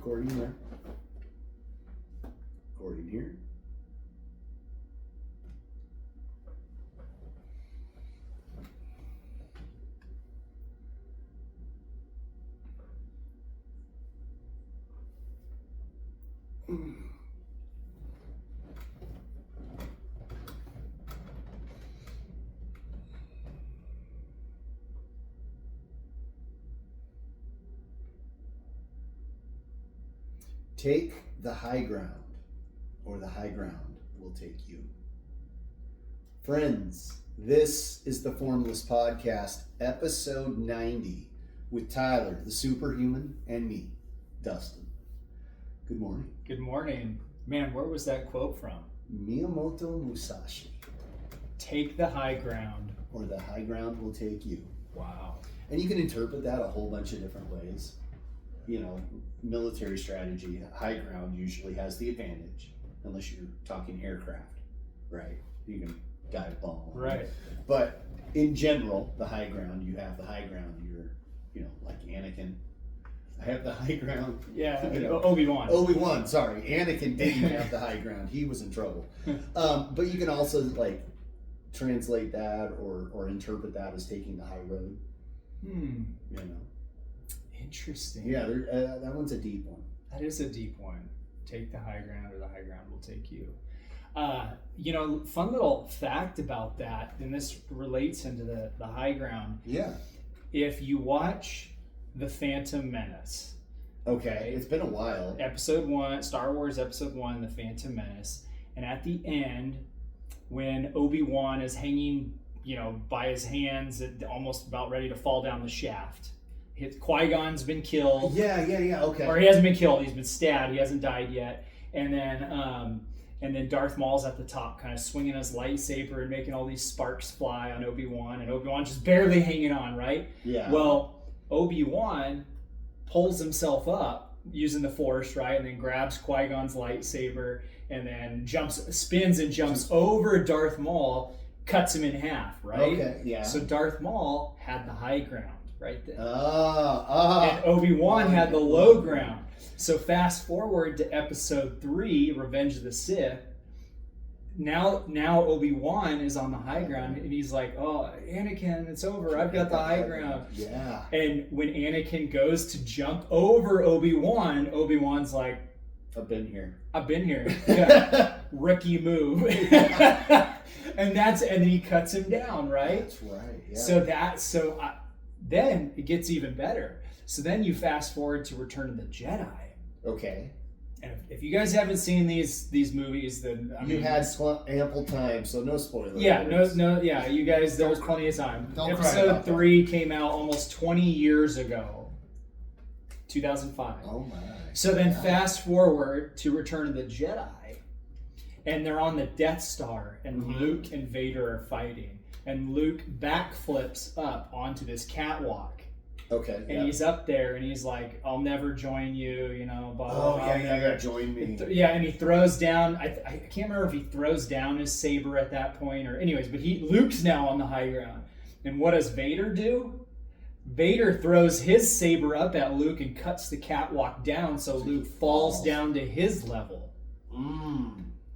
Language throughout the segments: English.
recording there. Recording here. Take the high ground, or the high ground will take you. Friends, this is the Formless Podcast, episode 90, with Tyler, the superhuman, and me, Dustin. Good morning. Good morning. Man, where was that quote from? Miyamoto Musashi. Take the high ground. Or the high ground will take you. Wow. And you can interpret that a whole bunch of different ways. You know, military strategy, high ground usually has the advantage, unless you're talking aircraft, right? You can dive bomb. Right. But in general, the high ground, you have the high ground. You're, you know, like Anakin. I have the high ground. Yeah, you know, Obi-Wan. Obi-Wan, sorry. Anakin didn't have the high ground. He was in trouble. But you can also, like, translate that or interpret that as taking the high road. You know. Interesting. Yeah, that one's a deep one. That is a deep one. Take the high ground, or the high ground will take you. You know, fun little fact about that, and this relates into the high ground. Yeah. If you watch The Phantom Menace. Okay, it's been a while. Episode 1, Star Wars Episode 1, The Phantom Menace. And at the end, when Obi-Wan is hanging, you know, by his hands, almost about ready to fall down the shaft. Qui-Gon's been killed. Yeah, okay. Or he hasn't been killed, he's been stabbed, he hasn't died yet. And then Darth Maul's at the top, kind of swinging his lightsaber and making all these sparks fly on Obi-Wan, and Obi-Wan just barely hanging on, right? Yeah. Well, Obi-Wan pulls himself up using the Force, right? And then grabs Qui-Gon's lightsaber and then spins and jumps over Darth Maul, cuts him in half, right? Okay, yeah. So Darth Maul had the high ground right there. And Obi-Wan had the low ground. So fast forward to episode 3, Revenge of the Sith. Now Obi-Wan is on the high ground, and he's like, "Oh, Anakin, it's over. I've got the high ground." Yeah. And when Anakin goes to jump over Obi-Wan, Obi-Wan's like, I've been here. Yeah. Rookie move. and then he cuts him down, right? That's right. Yeah. Then it gets even better. So then you fast forward to Return of the Jedi. Okay. And if you guys haven't seen these movies, then you had ample time, so no spoilers. Yeah, yeah. You guys, there was plenty of time. Episode 3 came out almost 20 years ago, 2005. Oh my! So then fast forward to Return of the Jedi, and they're on the Death Star, and Luke and Vader are fighting, and Luke backflips up onto this catwalk. Okay. And he's up there, and he's like, "I'll never join you," you know. Blah, blah, blah, yeah, join me. And he throws down. I can't remember if he throws down his saber at that point, or anyways. But Luke's now on the high ground, and what does Vader do? Vader throws his saber up at Luke and cuts the catwalk down, so Luke falls down to his level.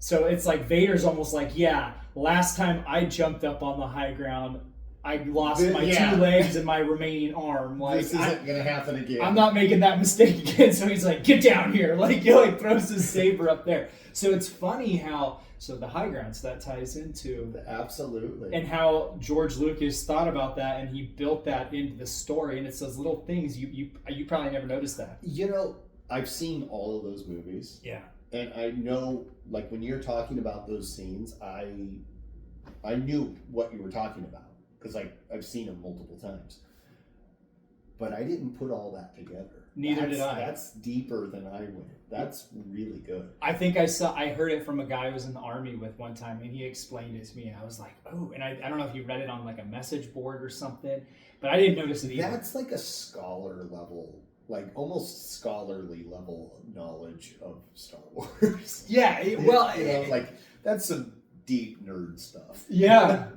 So it's like Vader's almost like, yeah, last time I jumped up on the high ground, I lost my 2 legs and my remaining arm. Like, this isn't going to happen again. I'm not making that mistake again. So he's like, get down here. Like, he throws his saber up there. So it's funny how, the high ground, so that ties into. Absolutely. And how George Lucas thought about that, and he built that into the story. And it's those little things, you probably never noticed that. You know, I've seen all of those movies. Yeah. And I know, like, when you're talking about those scenes, I knew what you were talking about. Because I've seen them multiple times. But I didn't put all that together. Neither did I. That's deeper than I went. That's really good. I think I heard it from a guy who was in the Army with one time, and he explained it to me, and I was like, oh, and I don't know if you read it on like a message board or something, but I didn't notice it either. That's like a scholar level, like almost scholarly level knowledge of Star Wars. Yeah, like that's some deep nerd stuff. Yeah.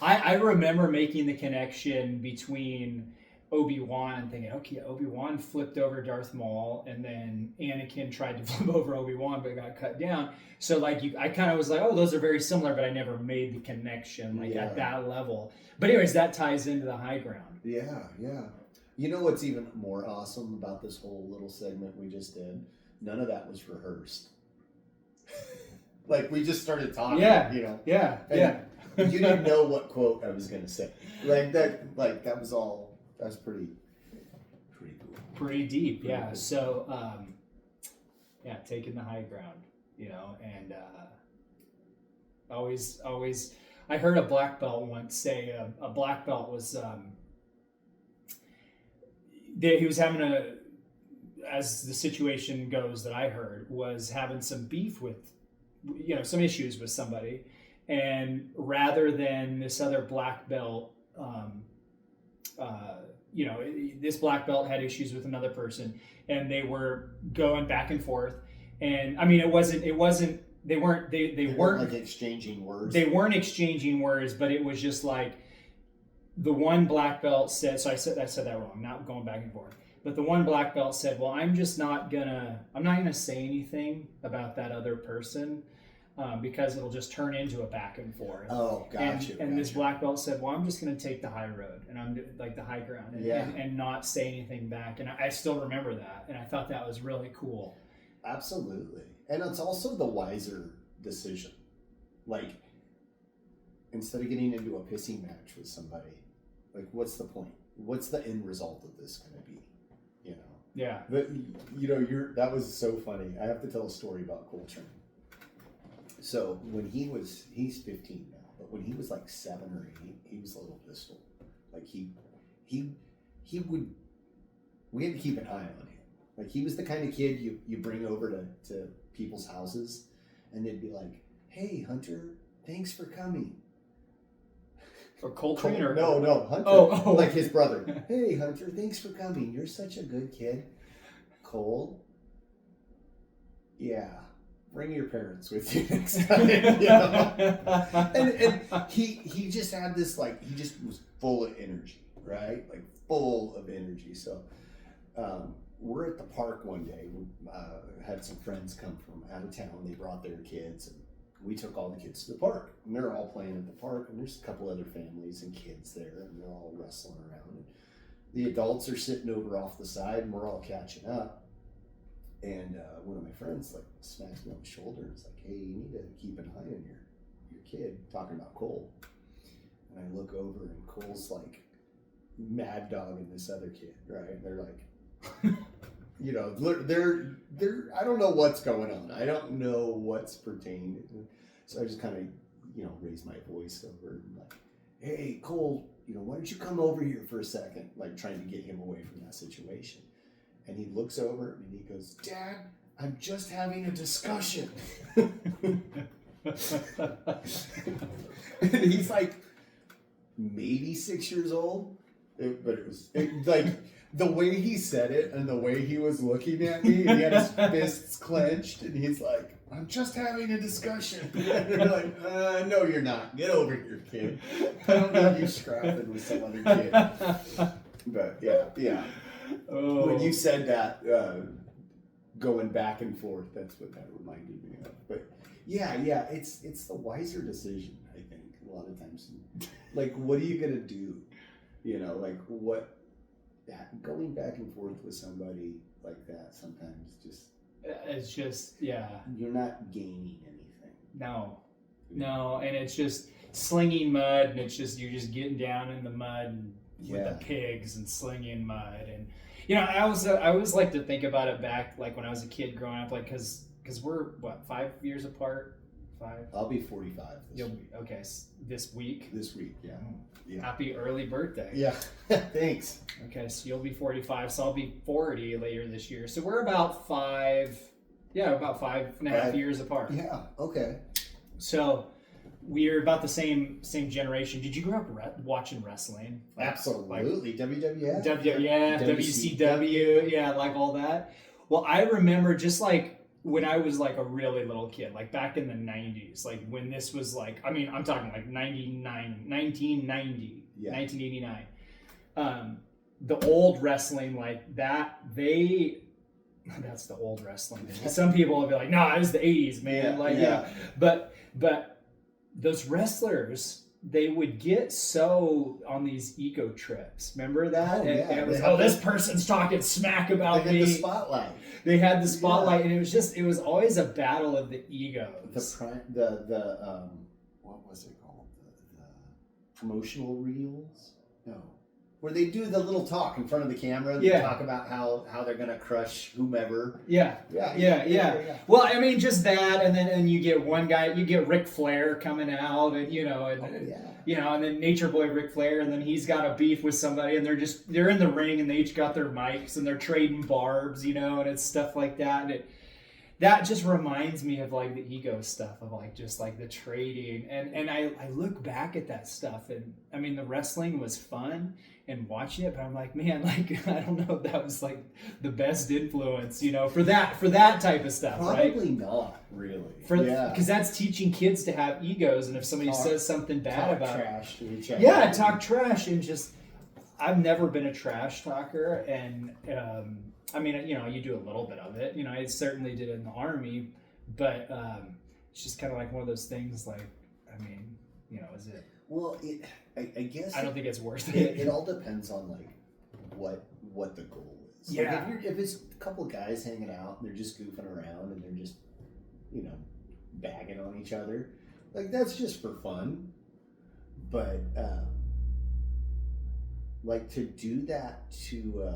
I remember making the connection between Obi-Wan and thinking, okay, Obi-Wan flipped over Darth Maul, and then Anakin tried to flip over Obi-Wan, but got cut down. So like I kind of was like, oh, those are very similar, but I never made the connection like at that level. But anyways, that ties into the high ground. Yeah. You know what's even more awesome about this whole little segment we just did? None of that was rehearsed. Like we just started talking. Yeah. You know. Yeah. And you didn't know what quote I was gonna say. That was all. That's pretty cool. Pretty deep, yeah. Cool. So, taking the high ground, you know, and always. I heard a black belt once say a black belt was he was having as the situation goes that I heard, was having some beef with, you know, some issues with somebody, and rather than this other black belt. You know, this black belt had issues with another person, and they were going back and forth. And I mean, it wasn't. They weren't like exchanging words. They weren't exchanging words, but it was just like the one black belt said. So I said that wrong. Not going back and forth. But the one black belt said, "Well, I'm not gonna say anything about that other person." Because it'll just turn into a back and forth. Oh, gotcha. And this black belt said, well, I'm just going to take the high road, and I'm like the high ground, and not say anything back. And I still remember that, and I thought that was really cool. Absolutely. And it's also the wiser decision. Like, instead of getting into a pissing match with somebody, like, what's the point? What's the end result of this going to be? You know? Yeah. But, you know, that was so funny. I have to tell a story about Coltrane. So when he's 15 now, but when he was like 7 or 8, he was a little pistol. Like he would, we had to keep an eye on him. Like he was the kind of kid you bring over to people's houses, and they'd be like, "Hey, Hunter, thanks for coming." Or Coltrane or no, Hunter. Oh, like his brother. "Hey, Hunter, thanks for coming. You're such a good kid." Cole. Yeah. Bring your parents with you next time. You know? and he just had this, like, he just was full of energy, right? Like full of energy. So we're at the park one day. We had some friends come from out of town. They brought their kids, and we took all the kids to the park. And they're all playing at the park, and there's a couple other families and kids there, and they're all wrestling around. And the adults are sitting over off the side, and we're all catching up. And one of my friends like smacks me on the shoulder and is like, "Hey, you need to keep an eye on your kid," talking about Cole. And I look over, and Cole's like mad dogging this other kid, right? They're like, you know, they're I don't know what's going on. I don't know what's pertained. So I just kind of, you know, raise my voice over and like, "Hey, Cole, you know, why don't you come over here for a second?" Like trying to get him away from that situation. And he looks over and he goes, "Dad, I'm just having a discussion." And he's like maybe 6 years old. But it was like the way he said it and the way he was looking at me, and he had his fists clenched, and he's like, "I'm just having a discussion." And they're like, "No, you're not. Get over here, kid. I don't need you scrapping with some other kid." But yeah. Oh. When you said that, going back and forth, that's what that reminded me of. But yeah, it's the wiser decision, I think, a lot of times. Like, what are you gonna do? You know, like going back and forth with somebody like that sometimes it's just, yeah. You're not gaining anything. No, and it's just slinging mud, and it's just, you're just getting down in the mud and with the pigs and slinging mud. And you know, I always like to think about it back, like when I was a kid growing up, like because we're what, 5 years apart. 5. I'll be 45 this week. Okay, this week. Yeah. Happy early birthday. Yeah. Thanks. Okay, so you'll be 45, so I'll be 40 later this year. So we're about 5 and a half years apart. Yeah. Okay. So we're about the same generation. Did you grow up watching wrestling? Absolutely. WWF. WCW. Yeah, like all that. Well, I remember just like when I was like a really little kid, like back in the 90s, like when this was like, I mean, I'm talking like 1989. the old wrestling like that, that's the old wrestling. Some people will be like, "No, it was the '80s, man." But those wrestlers, they would get so on these ego trips. Remember that? And it was, this person's talking smack about me. They had the spotlight. They had the spotlight, and it was always a battle of the egos. The what was it called? The promotional reels? No. Where they do the little talk in front of the camera and talk about how they're gonna crush whomever. Yeah. Well, I mean, just that, and then you get one guy, you get Ric Flair coming out, and and then Nature Boy Ric Flair, and then he's got a beef with somebody, and they're in the ring, and they each got their mics, and they're trading barbs, and it's stuff like that, and that just reminds me of like the ego stuff of like just like the trading, and I look back at that stuff, and I mean the wrestling was fun and watching it, but I'm like, man, like I don't know if that was like the best influence, for that type of stuff. Probably not really. Because that's teaching kids to have egos, and if somebody says something bad about trash to each other. Talk trash, and just I've never been a trash talker, and I mean, you do a little bit of it. I certainly did it in the Army, but it's just kind of like one of those things. Like, I mean, is it? Well, I guess I don't think it's worth it. It all depends on like what the goal is. Yeah. Like if it's a couple of guys hanging out and they're just goofing around and they're just bagging on each other, like that's just for fun. But like to do that to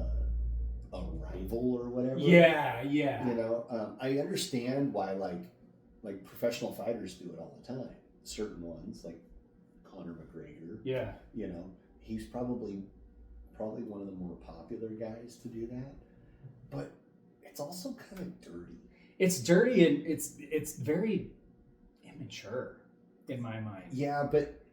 a rival or whatever. Yeah. I understand why like professional fighters do it all the time. Certain ones like Conor McGregor. Yeah. He's probably one of the more popular guys to do that. But it's also kind of dirty. It's dirty, and it's very immature in my mind. Yeah, but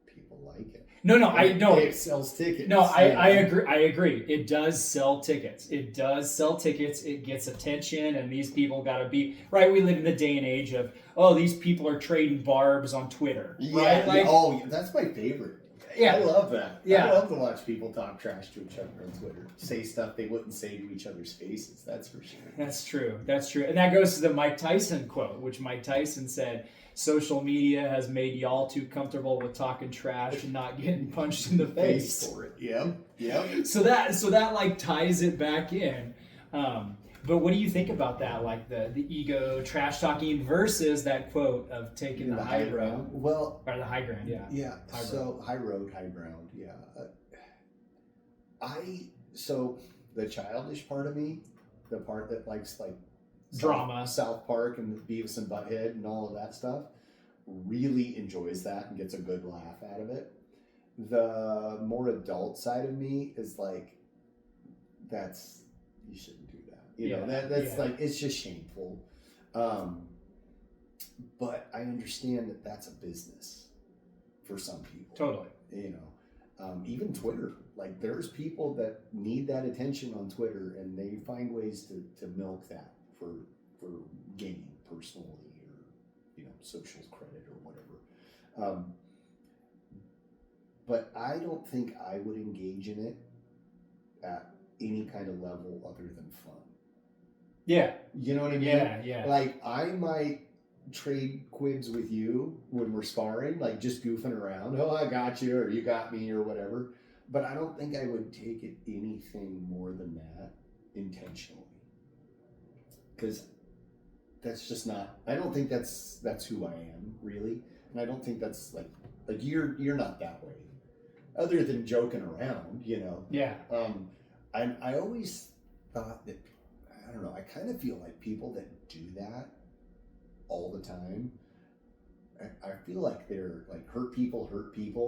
people like it. No, I know it sells tickets. No, I agree. It does sell tickets. It gets attention, and these people got to be right. We live in the day and age of these people are trading barbs on Twitter. Yeah. Right? That's my favorite. Yeah, I love that. Yeah, I love to watch people talk trash to each other on Twitter, say stuff they wouldn't say to each other's faces. That's for sure. That's true, and that goes to the Mike Tyson quote, which Mike Tyson said, "Social media has made y'all too comfortable with talking trash and not getting punched in the face for it." Yep. So that like ties it back in. But what do you think about that? Like the ego trash talking versus that quote of taking the high ground? Well, or the high ground, yeah. Yeah. High road, high ground. Yeah. So the childish part of me, the part that likes like drama, South Park and Beavis and Butthead and all of that stuff, really enjoys that and gets a good laugh out of it. The more adult side of me is like, you shouldn't do that. That's like, it's just shameful. But I understand that that's a business for some people. Totally. Even Twitter, like there's people that need that attention on Twitter, and they find ways to milk that for gaining personally or social credit or whatever. But I don't think I would engage in it at any kind of level other than fun. Yeah. You know what I mean? Yeah. Like I might trade quibs with you when we're sparring, like just goofing around. Oh, I got you, or you got me, or whatever. But I don't think I would take it anything more than that intentionally. Because that's just not. I don't think that's who I am really, and I don't think that's like you're not that way. Other than joking around, Yeah. I always thought that, I don't know, I kind of feel like people that do that all the time, I feel like they're like hurt people.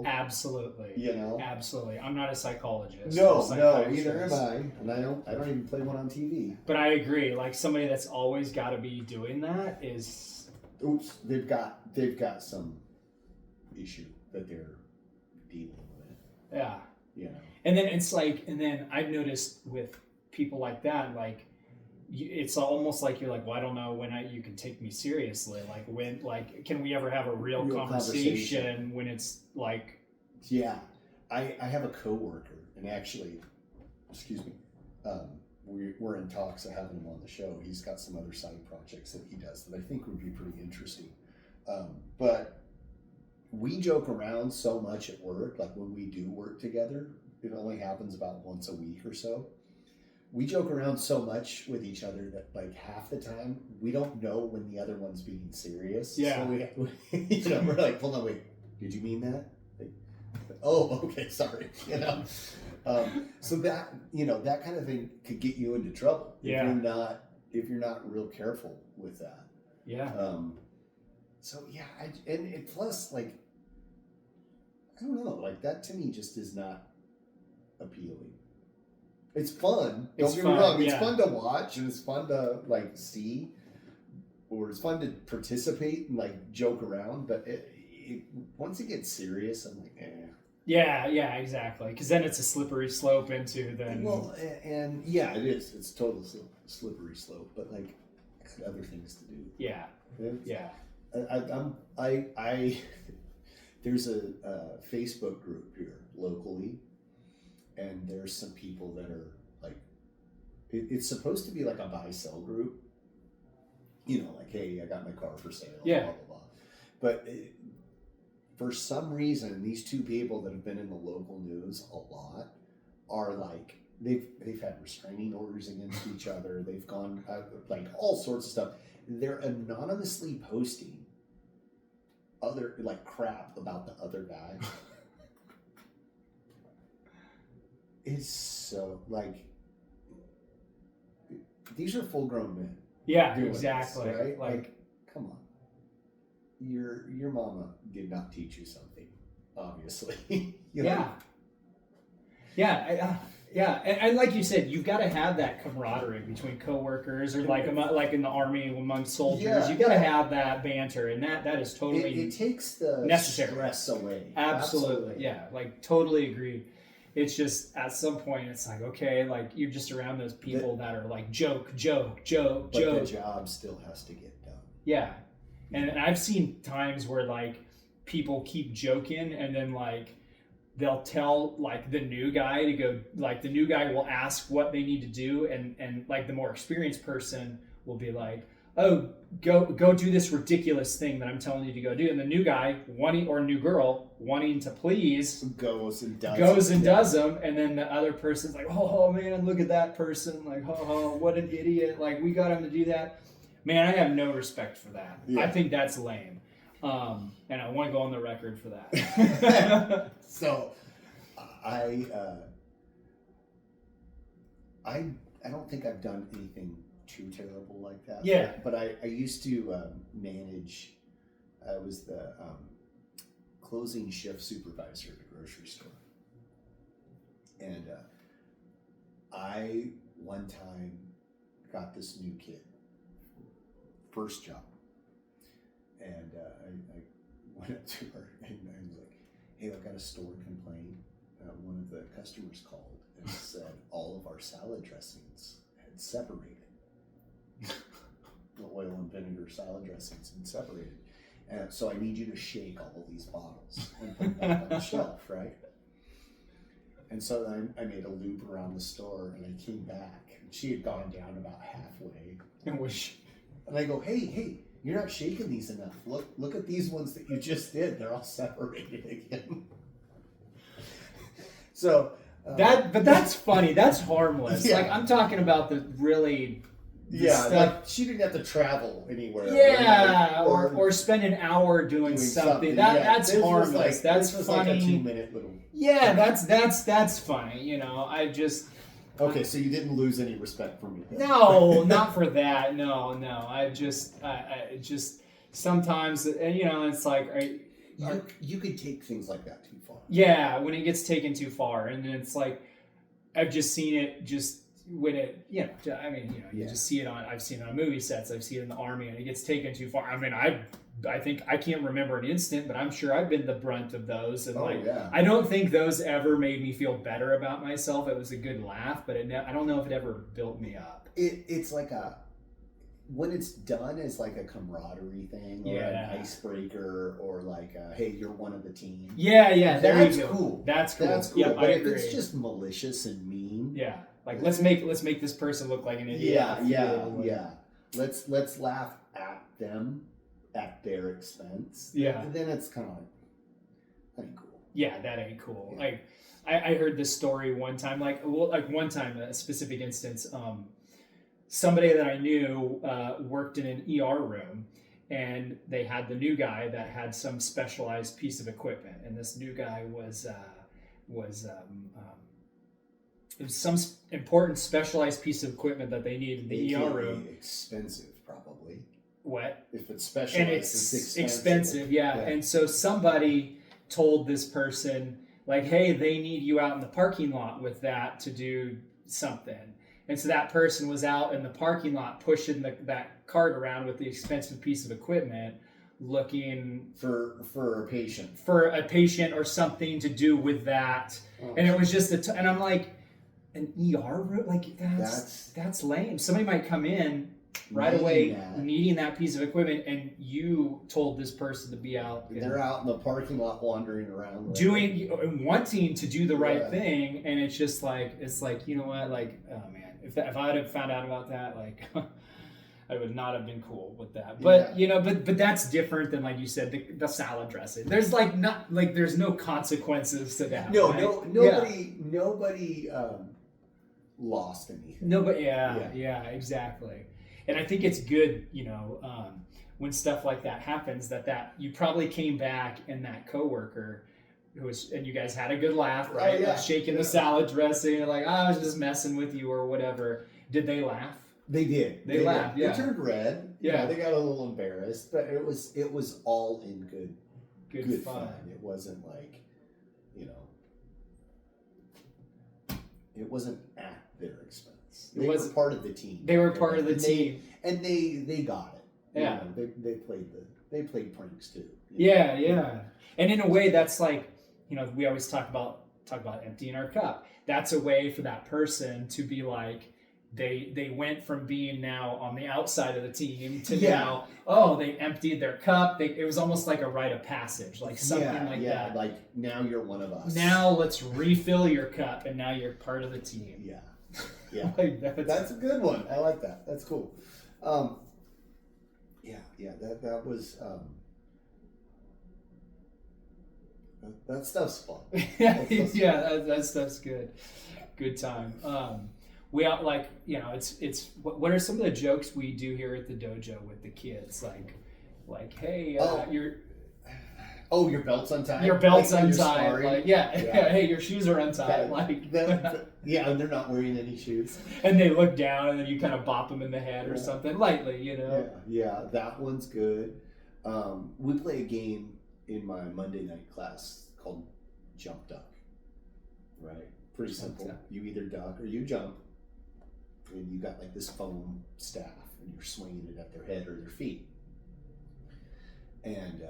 Absolutely. Absolutely. I'm not a psychologist. No, neither am I. And I don't even play one on TV. But I agree. Like somebody that's always got to be doing that is. Oops, they've got some issue that they're dealing with. Yeah. And then it's like, I've noticed with people like that, like, it's almost like you're like, well, I don't know when you can take me seriously. Like when, can we ever have a real conversation when it's like? Yeah, I have a coworker, and actually, excuse me, we're in talks of having him on the show. He's got some other side projects that he does that I think would be pretty interesting. But we joke around so much at work, like when we do work together, it only happens about once a week or so. We joke around so much with each other that like half the time we don't know when the other one's being serious. Yeah. So we're like, hold on, wait, did you mean that? Like, oh, okay, sorry. So that that kind of thing could get you into trouble if you're not real careful with that. Yeah. So yeah, plus like I don't know, like that to me just is not appealing. It's fun. Don't get me wrong. It's fun to watch and it's fun to like see, or it's fun to participate and like joke around. But once it gets serious, I'm like, eh. Yeah, exactly. Because then it's a slippery slope into then. Well, and yeah, it is. It's a total slippery slope. But like, I got other things to do. Yeah. I there's a Facebook group here locally, and there's some people that are like, it's supposed to be like a buy-sell group, like, hey, I got my car for sale, blah, blah, blah. But for some reason, these two people that have been in the local news a lot are like, they've had restraining orders against each other. They've gone like all sorts of stuff. They're anonymously posting other like crap about the other guy. It's so like, these are full-grown men. Yeah, exactly. This, right? Like, come on. Your mama did not teach you something, obviously. Yeah. And like you said, you've got to have that camaraderie between coworkers, or like in the army among soldiers. Yeah, you've got to have that banter, and that is totally it takes the necessary. Stress away. Absolutely. Yeah, like totally agree. It's just at some point it's like, okay, like you're just around those people that are like joke. But the job still has to get done. Yeah. And I've seen times where like people keep joking, and then like they'll tell like the new guy to go, like the new guy will ask what they need to do, and like the more experienced person will be like, oh, go do this ridiculous thing that I'm telling you to go do. And the new guy or new girl wanting to please goes and does them, and then the other person's like, oh man, look at that person, like, oh what an idiot, like we got him to do that. Man, I have no respect for that. Yeah. I think that's lame. And I want to go on the record for that. So, I don't think I've done anything too terrible like that. Yeah. But I used to manage. I was the closing shift supervisor at a grocery store, and I one time got this new kid, first job, and I went up to her and I was like, hey, I've got a store complaint. One of the customers called and said all of our salad dressings had separated. The oil and vinegar salad dressings had separated. And so I need you to shake all of these bottles and put them back on the shelf, right? And so then I made a loop around the store, and I came back, and she had gone down about halfway. And I go, hey, you're not shaking these enough. Look at these ones that you just did. They're all separated again. So but that's funny. That's harmless. Yeah. Like I'm talking about the really. Like she didn't have to travel anywhere. Yeah, or spend an hour doing something. That's harmless. That's funny. Like a 2-minute little. Yeah, that's funny. I just. Okay, so you didn't lose any respect for me. Then. No, not for that. No. I just sometimes, and it's like. You could take things like that too far. Yeah, when it gets taken too far, and then it's like, I've just seen it just when it, you just see it on. I've seen it on movie sets. I've seen it in the army, and it gets taken too far. I mean, I think I can't remember an instant, but I'm sure I've been the brunt of those. And I don't think those ever made me feel better about myself. It was a good laugh, but I don't know if it ever built me up. It's like when it's done as like a camaraderie thing or Yeah. an icebreaker or like hey, you're one of the team. Yeah, there That's you go. cool. That's cool. That's cool. Yep, but I if agree. it's just malicious and mean, Yeah, like let's make this person look like an idiot. yeah. Let's laugh at them at their expense. Yeah. Then it's kind of like, that ain't cool. Yeah, that ain't cool. Yeah. Like I heard this story one time, like one time, a specific instance, somebody that I knew worked in an ER room, and they had the new guy that had some specialized piece of equipment, and this new guy was it was some important specialized piece of equipment that they needed in the ER room. Expensive, probably. What? If it's specialized, And it's expensive, yeah. And so somebody told this person, like, hey, they need you out in the parking lot with that to do something. And so that person was out in the parking lot pushing that cart around with the expensive piece of equipment, looking for a patient. For a patient or something to do with that. Oh. And it was just and I'm like, an ER room? Like, that's lame. Somebody might come in right away needing that piece of equipment, and you told this person to be out. They're out in the parking lot wandering around, wanting to do the right thing, and it's just like, you know what, like, oh man, if I had found out about that, like, I would not have been cool with that. But but that's different than, like you said, the salad dressing. There's there's no consequences to that. No, right? nobody lost anything. Nobody, yeah, exactly. And I think it's good, when stuff like that happens, that you probably came back and that coworker and you guys had a good laugh, right? Oh, yeah. Shaking the salad dressing, like, I was just messing with you or whatever. Did they laugh? They did. They laughed. Yeah. They turned red. Yeah. They got a little embarrassed, but it was all in good fun. It wasn't like, it wasn't at their expense. They were part of the team. They were part of the team, and they got it. Yeah, they played pranks too. Yeah. And in a way, that's like, we always talk about emptying our cup. That's a way for that person to be like, they went from being now on the outside of the team to now, they emptied their cup. It was almost like a rite of passage, like something like that. Like, now you're one of us. Now let's refill your cup, and now you're part of the team. Yeah. Like, that's a good one. I like that. That's cool. That was that stuff's fun. That stuff's good. Good time. We out, like, it's what are some of the jokes we do here at the dojo with the kids, like hey, your belt's untied. Your belt's untied. Like, hey, your shoes are untied. And they're not wearing any shoes. And they look down, and then you kind of bop them in the head or something lightly, Yeah, that one's good. We play a game in my Monday night class called Jump Duck. Right, pretty simple. You either duck or you jump, and you got like this foam staff, and you're swinging it at their head or their feet, and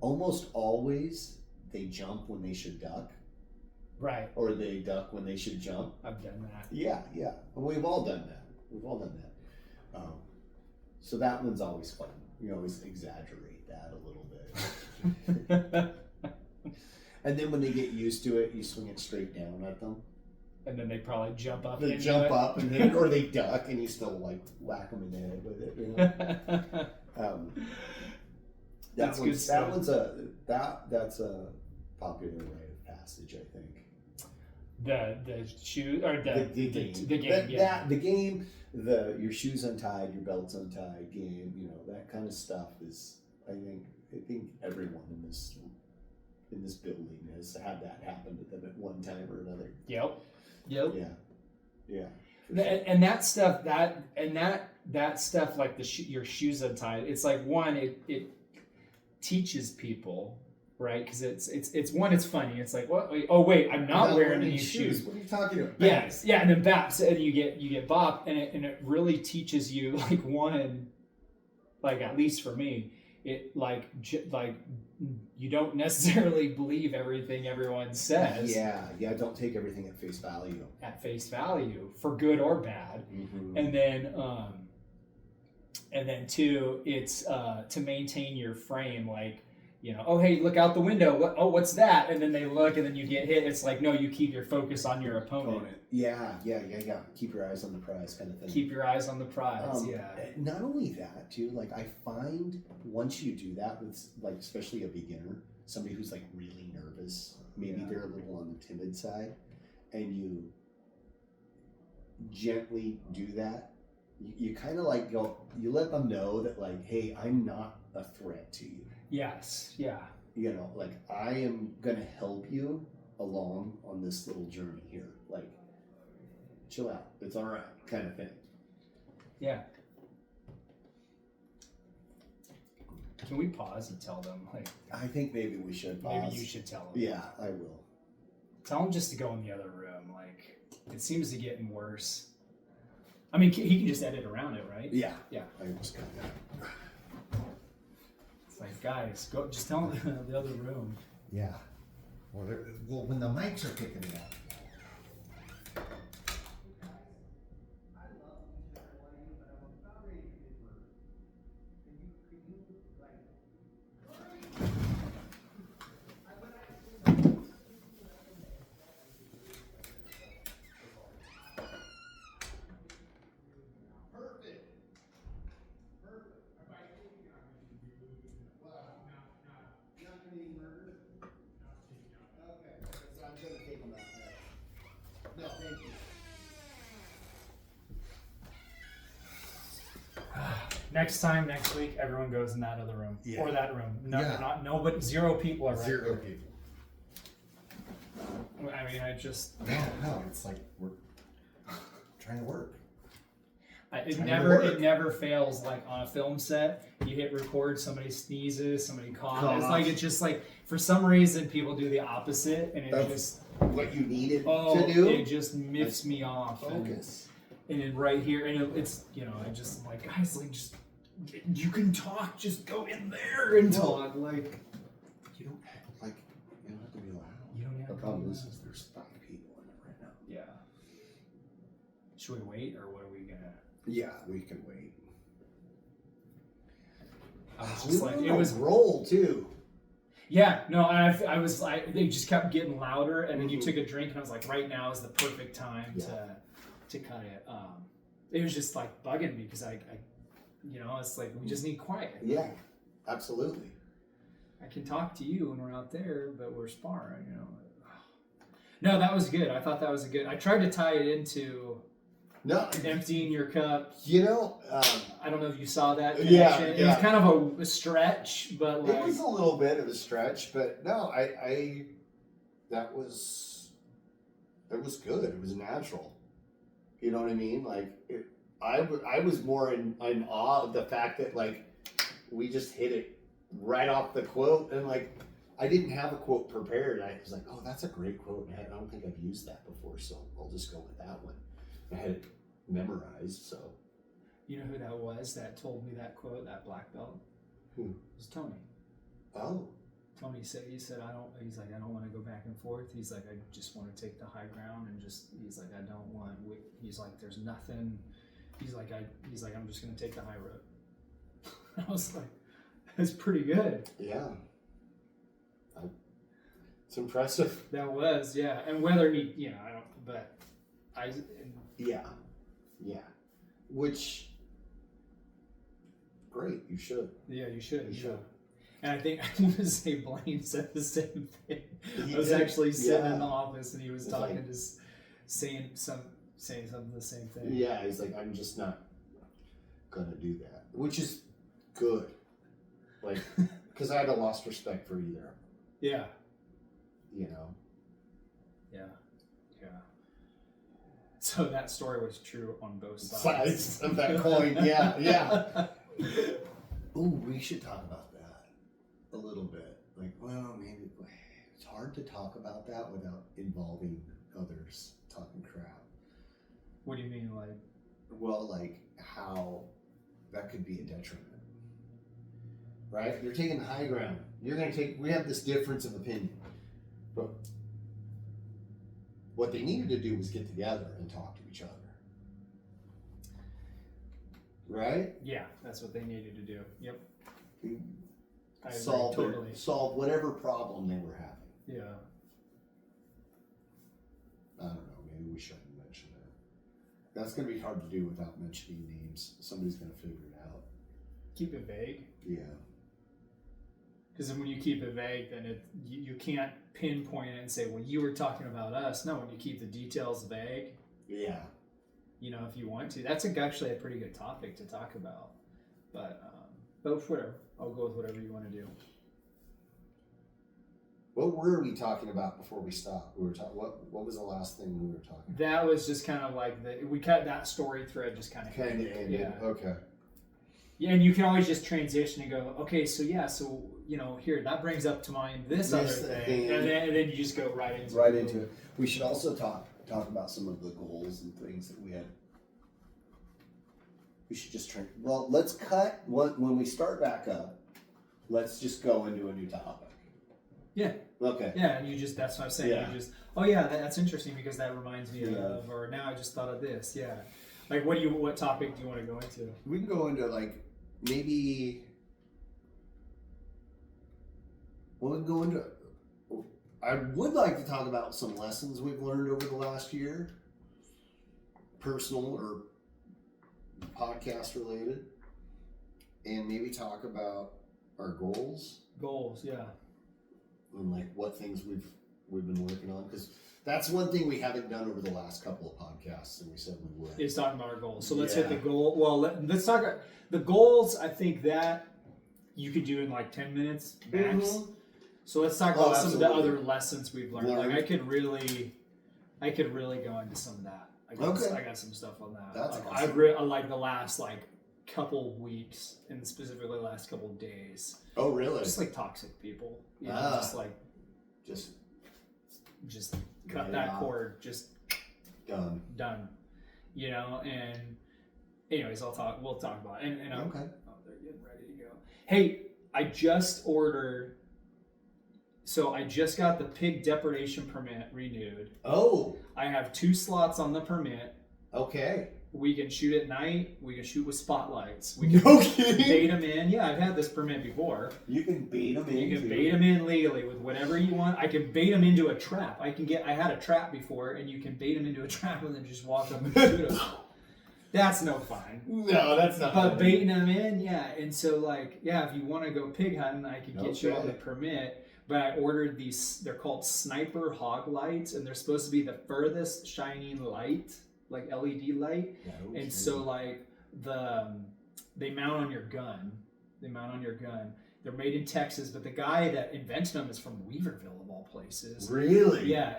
almost always they jump when they should duck. Right. Or they duck when they should jump. I've done that. Yeah. We've all done that. So that one's always fun. We always exaggerate that a little bit. And then when they get used to it, you swing it straight down at them. And then they probably jump up. They jump up, and then, or they duck, and you still like whack them in the head with it. That's a popular rite of passage, I think. The shoe or the game. The game, your shoes untied, your belt's untied game. That kind of stuff is. I think everyone in this building has had that happen to them at one time or another. Yep. Yeah. And that stuff, that stuff, like your shoes untied. It's like, one, it teaches people, right? Because it's one, it's funny. It's like, what? Oh wait, I'm not wearing any shoes. What are you talking about? Yes, yeah, and then baps, and you get bopped, and it really teaches you, like, one, like, at least for me, it like you don't necessarily believe everything everyone says. Yeah. Don't take everything at face value. At face value, for good or bad. and then two, it's to maintain your frame, like, oh hey, look out the window. What's that? And then they look, and then you get hit. It's like, no, you keep your focus on your opponent. Yeah. Keep your eyes on the prize, kind of thing. Keep your eyes on the prize. Not only that, too. Like I find once you do that with, like, especially a beginner, somebody who's like really nervous, maybe they're a little on the timid side, and you gently do that. You kind of like you let them know that, like, hey, I'm not a threat to you. Yes. Yeah. Like, I am gonna help you along on this little journey here. Like, chill out. It's all right, kind of thing. Yeah. Can we pause and tell them? Like, I think maybe we should pause. Maybe you should tell them. Yeah, I will. Tell them just to go in the other room. Like, it seems to be getting worse. I mean, he can just edit around it, right? Yeah. Yeah. I just got that. It's like, guys, go. Just tell them the other room. Yeah. Well, when the mics are kicking it out. Next week, everyone goes in that other room. Yeah. Or that room. Nobody, 0 people are right. 0 people. I mean, I just... No, it's like we're trying to work. It never fails. Like on a film set, you hit record, somebody sneezes, somebody coughs. It's just like, for some reason, people do the opposite, and That's just... what you needed to do? It just miffs me off. Focus. And then right here, and it's, I just, like, guys, like, just... You can talk, just go in there and talk. Like, you don't have to be loud. You don't have the to problem be is loud. there's 5 people in it right now. Yeah. Should we wait, or what are we gonna? Yeah, we can wait. I was just like, it was roll too. Yeah, no, they just kept getting louder, and then you took a drink, and I was like, right now is the perfect time to cut it. It was just like bugging me because I it's like, we just need quiet. Yeah, absolutely. I can talk to you when we're out there, but we're sparring, No, that was good. I thought that was good. I tried to tie it into emptying your cup. I don't know if you saw that connection. Yeah. It was kind of a stretch, but like... It was a little bit of a stretch, but no, it was good. It was natural. You know what I mean? Like, I was more in awe of the fact that, like, we just hit it right off the quote, and like, I didn't have a quote prepared. I was like, oh, that's a great quote. I don't think I've used that before, so I'll just go with that one. I had it memorized, so. You know who that was that told me that quote, that black belt? Who? It was Tony. Oh. Tony said, I don't want to go back and forth. He's like, I just want to take the high ground, and he's like, there's nothing. He's like, I'm just going to take the high road. I was like, that's pretty good. Yeah. It's impressive. That was, yeah. And whether he, Yeah. Which, great, you should. Yeah, you should. You should. And I think, I'm going to say Blaine said the same thing. He I was did. actually sitting in the office, and he was talking, like, just saying something the same thing. Yeah, he's like, I'm just not gonna do that, which is good. Like, because I had a lost respect for either. Yeah. Yeah. So that story was true on both sides of that coin. Yeah. Ooh, we should talk about that a little bit. Like, well, maybe it's hard to talk about that without involving others talking crap. What do you mean, like? Well, like how that could be a detriment, right? You're taking the high ground. We have this difference of opinion, but what they needed to do was get together and talk to each other. right? Yeah, that's what they needed to do. Yep. I agree, Solve totally. solve whatever problem they were having. Yeah. I don't know. Maybe we shouldn't mention that. That's going to be hard to do without mentioning names. Somebody's going to figure it out. Keep it vague. Yeah. Because when you keep it vague, then you can't pinpoint it and say, well, you were talking about us. No, when you keep the details vague, Yeah. you know, if you want to, that's actually a pretty good topic to talk about. But whatever, I'll go with whatever you want to do. What were we talking about before we stopped? We were talking. What was the last thing we were talking about? That was just kind of like we cut that story thread just kind of Ended. Yeah. Okay. Yeah, and you can always just transition and go, okay, so you know, here that brings up to mind this other thing, and then you just go right into it. We should also talk about some of the goals and things that we had. We should just try. Well, let's cut when we start back up. Let's just go into a new topic. Yeah. Okay. Yeah, and that's what I'm saying. Yeah. You just, that's interesting because that reminds me of, or now I just thought of this. Yeah. Like, what topic do you want to go into? We can go into like maybe. Well, we can go into. I would like to talk about some lessons we've learned over the last year, personal or podcast related, and maybe talk about our goals. Goals, yeah. And like what things we've been working on, because that's one thing we haven't done over the last couple of podcasts, and we said we would. Is talking about our goals. So let's hit the goal. Well, let's talk the goals. I think that you could do in like 10 minutes max. Mm-hmm. So let's talk about some of the other lessons we've learned. Like I could really go into some of that. I got some stuff on that. That's like, awesome. I like the last couple weeks and specifically the last couple days. Oh, really? Just like toxic people. You know, just cut that cord. Just done. You know, and anyways, we'll talk about it. And okay. Oh, they're getting ready to go. Hey, I just ordered. So I just got the pig depredation permit renewed. Oh. I have 2 slots on the permit. Okay. We can shoot at night. We can shoot with spotlights. We can bait them in. Yeah, I've had this permit before. You can bait them in. You can bait them in legally with whatever you want. I can bait them into a trap. I had a trap before, and you can bait them into a trap and then just walk up and shoot them. That's no fun. No, that's not. But baiting them in, yeah. And so, if you want to go pig hunting, I can get you on the permit. But I ordered these. They're called sniper hog lights, and they're supposed to be the furthest shining light. Like LED light, and so they mount on your gun. They're made in Texas, but the guy that invented them is from Weaverville of all places. Really? Yeah,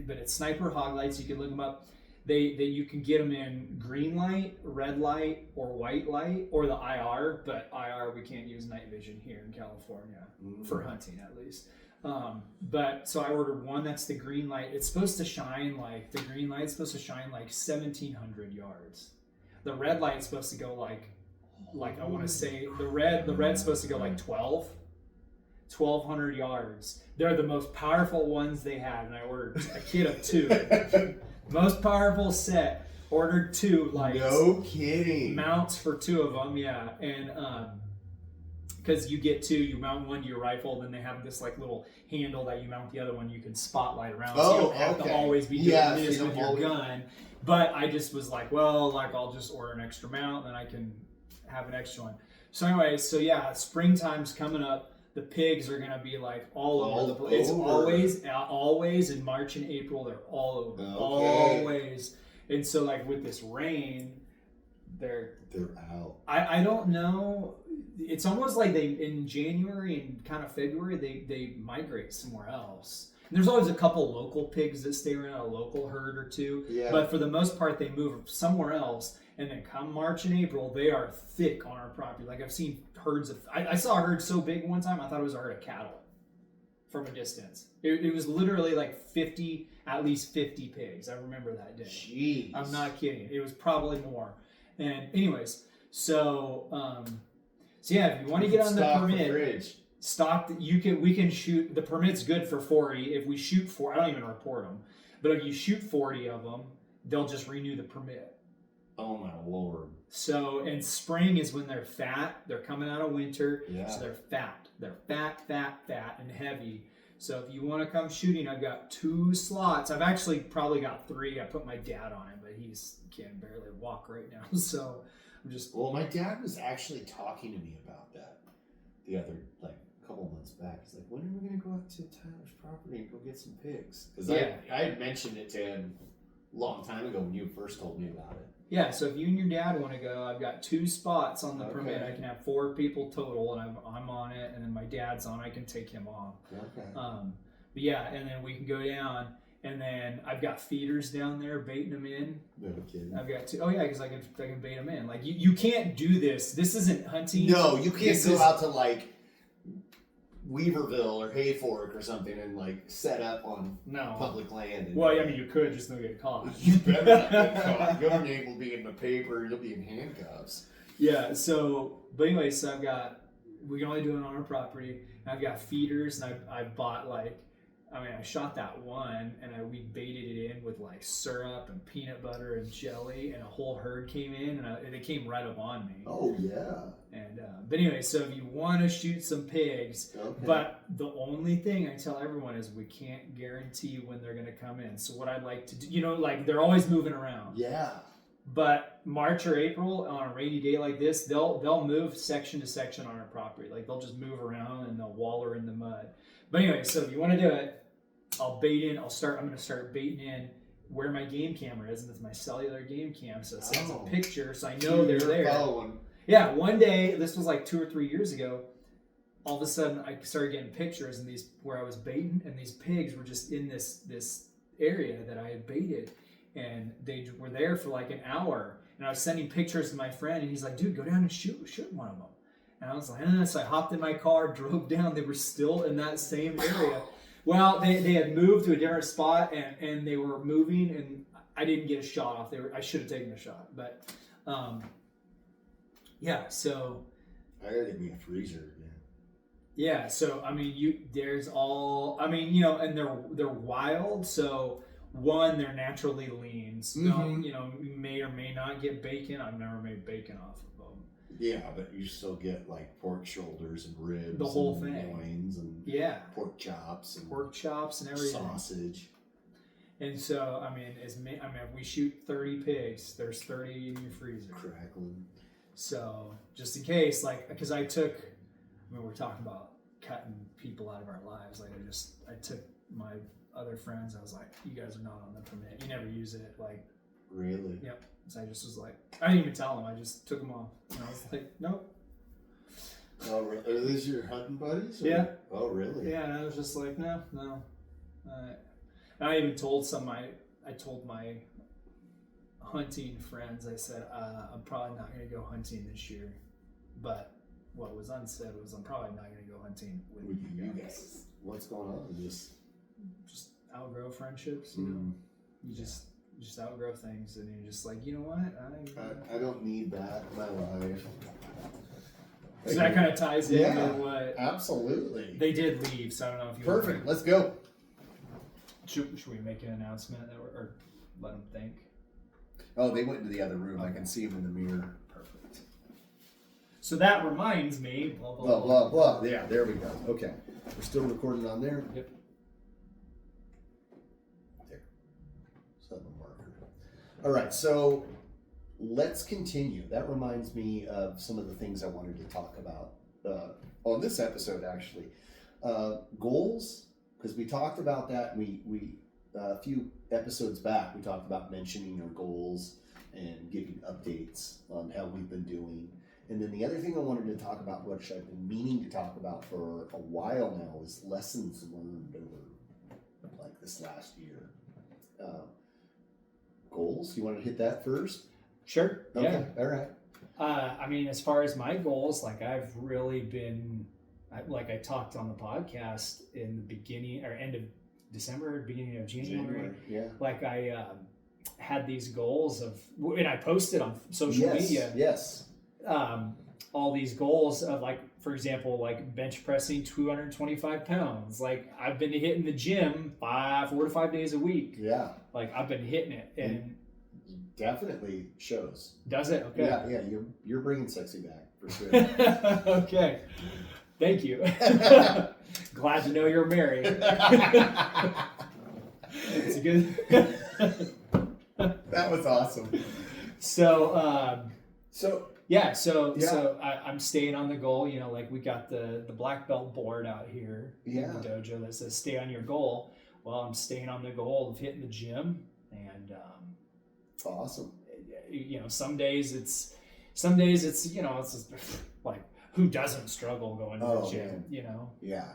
but it's sniper hog lights. You can look them up. You can get them in green light, red light, or white light, or the IR. But IR we can't use night vision here in California for hunting at least. But so I ordered one that's the green light. It's supposed to shine like 1,700 yards. The red light's supposed to go like I want to say the red's supposed to go like 1,200 yards. They're the most powerful ones they have, and I ordered a kit of 2. Most powerful set. Ordered 2 lights. No kidding. Mounts for 2 of them, yeah, and because you get 2, you mount one to your rifle, then they have this like little handle that you mount the other one. You can spotlight around, so you don't have to always be doing this with your gun. But I just was like, I'll just order an extra mount, then I can have an extra one. So anyway, springtime's coming up. The pigs are gonna be like all over the place. It's always in March and April. They're all over, always. And so with this rain, they're out. I don't know. It's almost like they in January and kind of February they migrate somewhere else. And there's always a couple local pigs that stay around, a local herd or 2. Yeah. But for the most part, they move somewhere else. And then come March and April, they are thick on our property. Like I've seen herds of. I saw a herd so big one time, I thought it was a herd of cattle from a distance. It was literally like at least 50 pigs. I remember that day. Jeez. I'm not kidding. It was probably more. And anyways, so if you want to get on the permit, we can shoot. The permit's good for 40. If we shoot 4, I don't even report them. But if you shoot 40 of them, they'll just renew the permit. Oh my Lord. So, and spring is when they're fat. They're coming out of winter. Yeah. So they're fat. They're fat, and heavy. So if you want to come shooting, I've got 2 slots. I've actually probably got 3. I put my dad on it, but he can barely walk right now. So I'm just. Well, my dad was actually talking to me about that the other, like, couple months back. He's like, when are we going to go out to Tyler's property and go get some pigs? Because I had mentioned it to him a long time ago when you first told me about it. Yeah, so if you and your dad want to go, I've got 2 spots on the permit. I can have 4 people total, and I'm on it, and then my dad's on. I can take him off. Okay. But yeah, and then we can go down, and then I've got feeders down there baiting them in. No kidding. I've got 2. Oh yeah, because I can bait them in. Like you can't do this. This isn't hunting. No, you can't go out to like Weaverville or Hayfork or something and like set up on public land. Well, I mean, you could just don't get caught. You better not get caught. Your name will be in the paper. You'll be in handcuffs. Yeah. So, but anyway, so we can only do it on our property. I've got feeders, and I've bought I shot that one, and we baited it in with like syrup and peanut butter and jelly, and a whole herd came in, and they came right up on me. Oh yeah. And but anyway, so if you want to shoot some pigs, but the only thing I tell everyone is we can't guarantee when they're going to come in. So what I'd like to do, like they're always moving around. Yeah. But March or April on a rainy day like this, they'll move section to section on our property. Like they'll just move around and they'll waller in the mud. But anyway, so if you want to do it, I'll bait in. I'm going to start baiting in where my game camera is, and it's my cellular game cam. So it sends a picture, so I know they're there. Following. Yeah, one day, this was like 2 or 3 years ago, all of a sudden I started getting pictures and these where I was baiting, and these pigs were just in this area that I had baited, and they were there for like an hour, and I was sending pictures to my friend, and he's like, dude, go down and shoot one of them. And I was like, so I hopped in my car, drove down. They were still in that same area. Well, they had moved to a different spot, and they were moving, and I didn't get a shot off. I should have taken a shot, but yeah. So I gotta get me a freezer. Yeah. So I mean, there's all. I mean, and they're wild. So one, they're naturally lean. So you may or may not get bacon. I've never made bacon off of them. Yeah, but you still get like pork shoulders and ribs, the whole and thing, loins and pork chops and everything, sausage. And so I mean, if we shoot 30 pigs, there's 30 in your freezer. Crackling. So just in case, because we're talking about cutting people out of our lives. Like I took my other friends. I was like, you guys are not on the permit. You never use it. Like, really? Yep. So I just was like, I didn't even tell them. I just took them off. And I was like, nope. Oh, really? Are these your hunting buddies? Or? Yeah. Oh, really? Yeah. And I was just like, no. And I even told I told my hunting friends, I said, I'm probably not going to go hunting this year. But what was unsaid was I'm probably not going to go hunting with you guys. What's going on? Just outgrow friendships, You just outgrow things, and you're just like, you know what? I don't need that in my life. So that kind of ties into what... Absolutely. They did leave, so I don't know if you... Perfect. Let's go. Should we make an announcement or let them think? Oh, they went into the other room. Okay. I can see them in the mirror. Perfect. So that reminds me... Blah, blah, blah, blah. Yeah, there we go. Okay. We're still recording on there? Yep. There. Set the marker. All right, so let's continue. That reminds me of some of the things I wanted to talk about on this episode, actually. Goals, because we talked about that. We a few episodes back, we talked about mentioning our goals and giving updates on how we've been doing. And then the other thing I wanted to talk about, which I've been meaning to talk about for a while now, is lessons learned over like this last year. Goals? You want to hit that first? Sure. Okay. Yeah. All right. I mean, as far as my goals, I've really been, I talked on the podcast in the beginning or end of December, beginning of January. Yeah. I had these goals and I posted on social media. Yes. All these goals of for example, bench pressing 225 pounds. I've been hitting the gym 4 to 5 days a week. Yeah. I've been hitting it. And Definitely shows. Does it? Okay. Yeah, you're bringing sexy back for sure. Okay. Thank you. Glad to know you're married. It's a good. That was awesome. So Yeah. I'm staying on the goal. You know, like we got the black belt board out here Yeah. in the dojo that says "Stay on your goal." Well, I'm staying on the goal of hitting the gym, and Awesome. you know, some days it's you know it's just, like who doesn't struggle going to the gym? Man. You know. Yeah.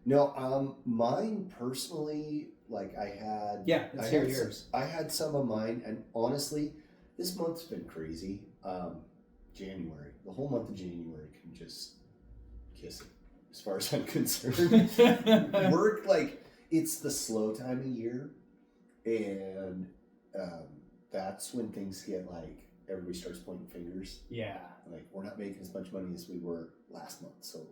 No, mine personally, like I had. Yeah, let's hear yours. I had some of mine, and honestly, this month's been crazy. January, the whole month of January can just kiss it, as far as I'm concerned. Work, like, it's the slow time of year, and that's when things get like everybody starts pointing fingers. Yeah. Like, we're not making as much money as we were last month, so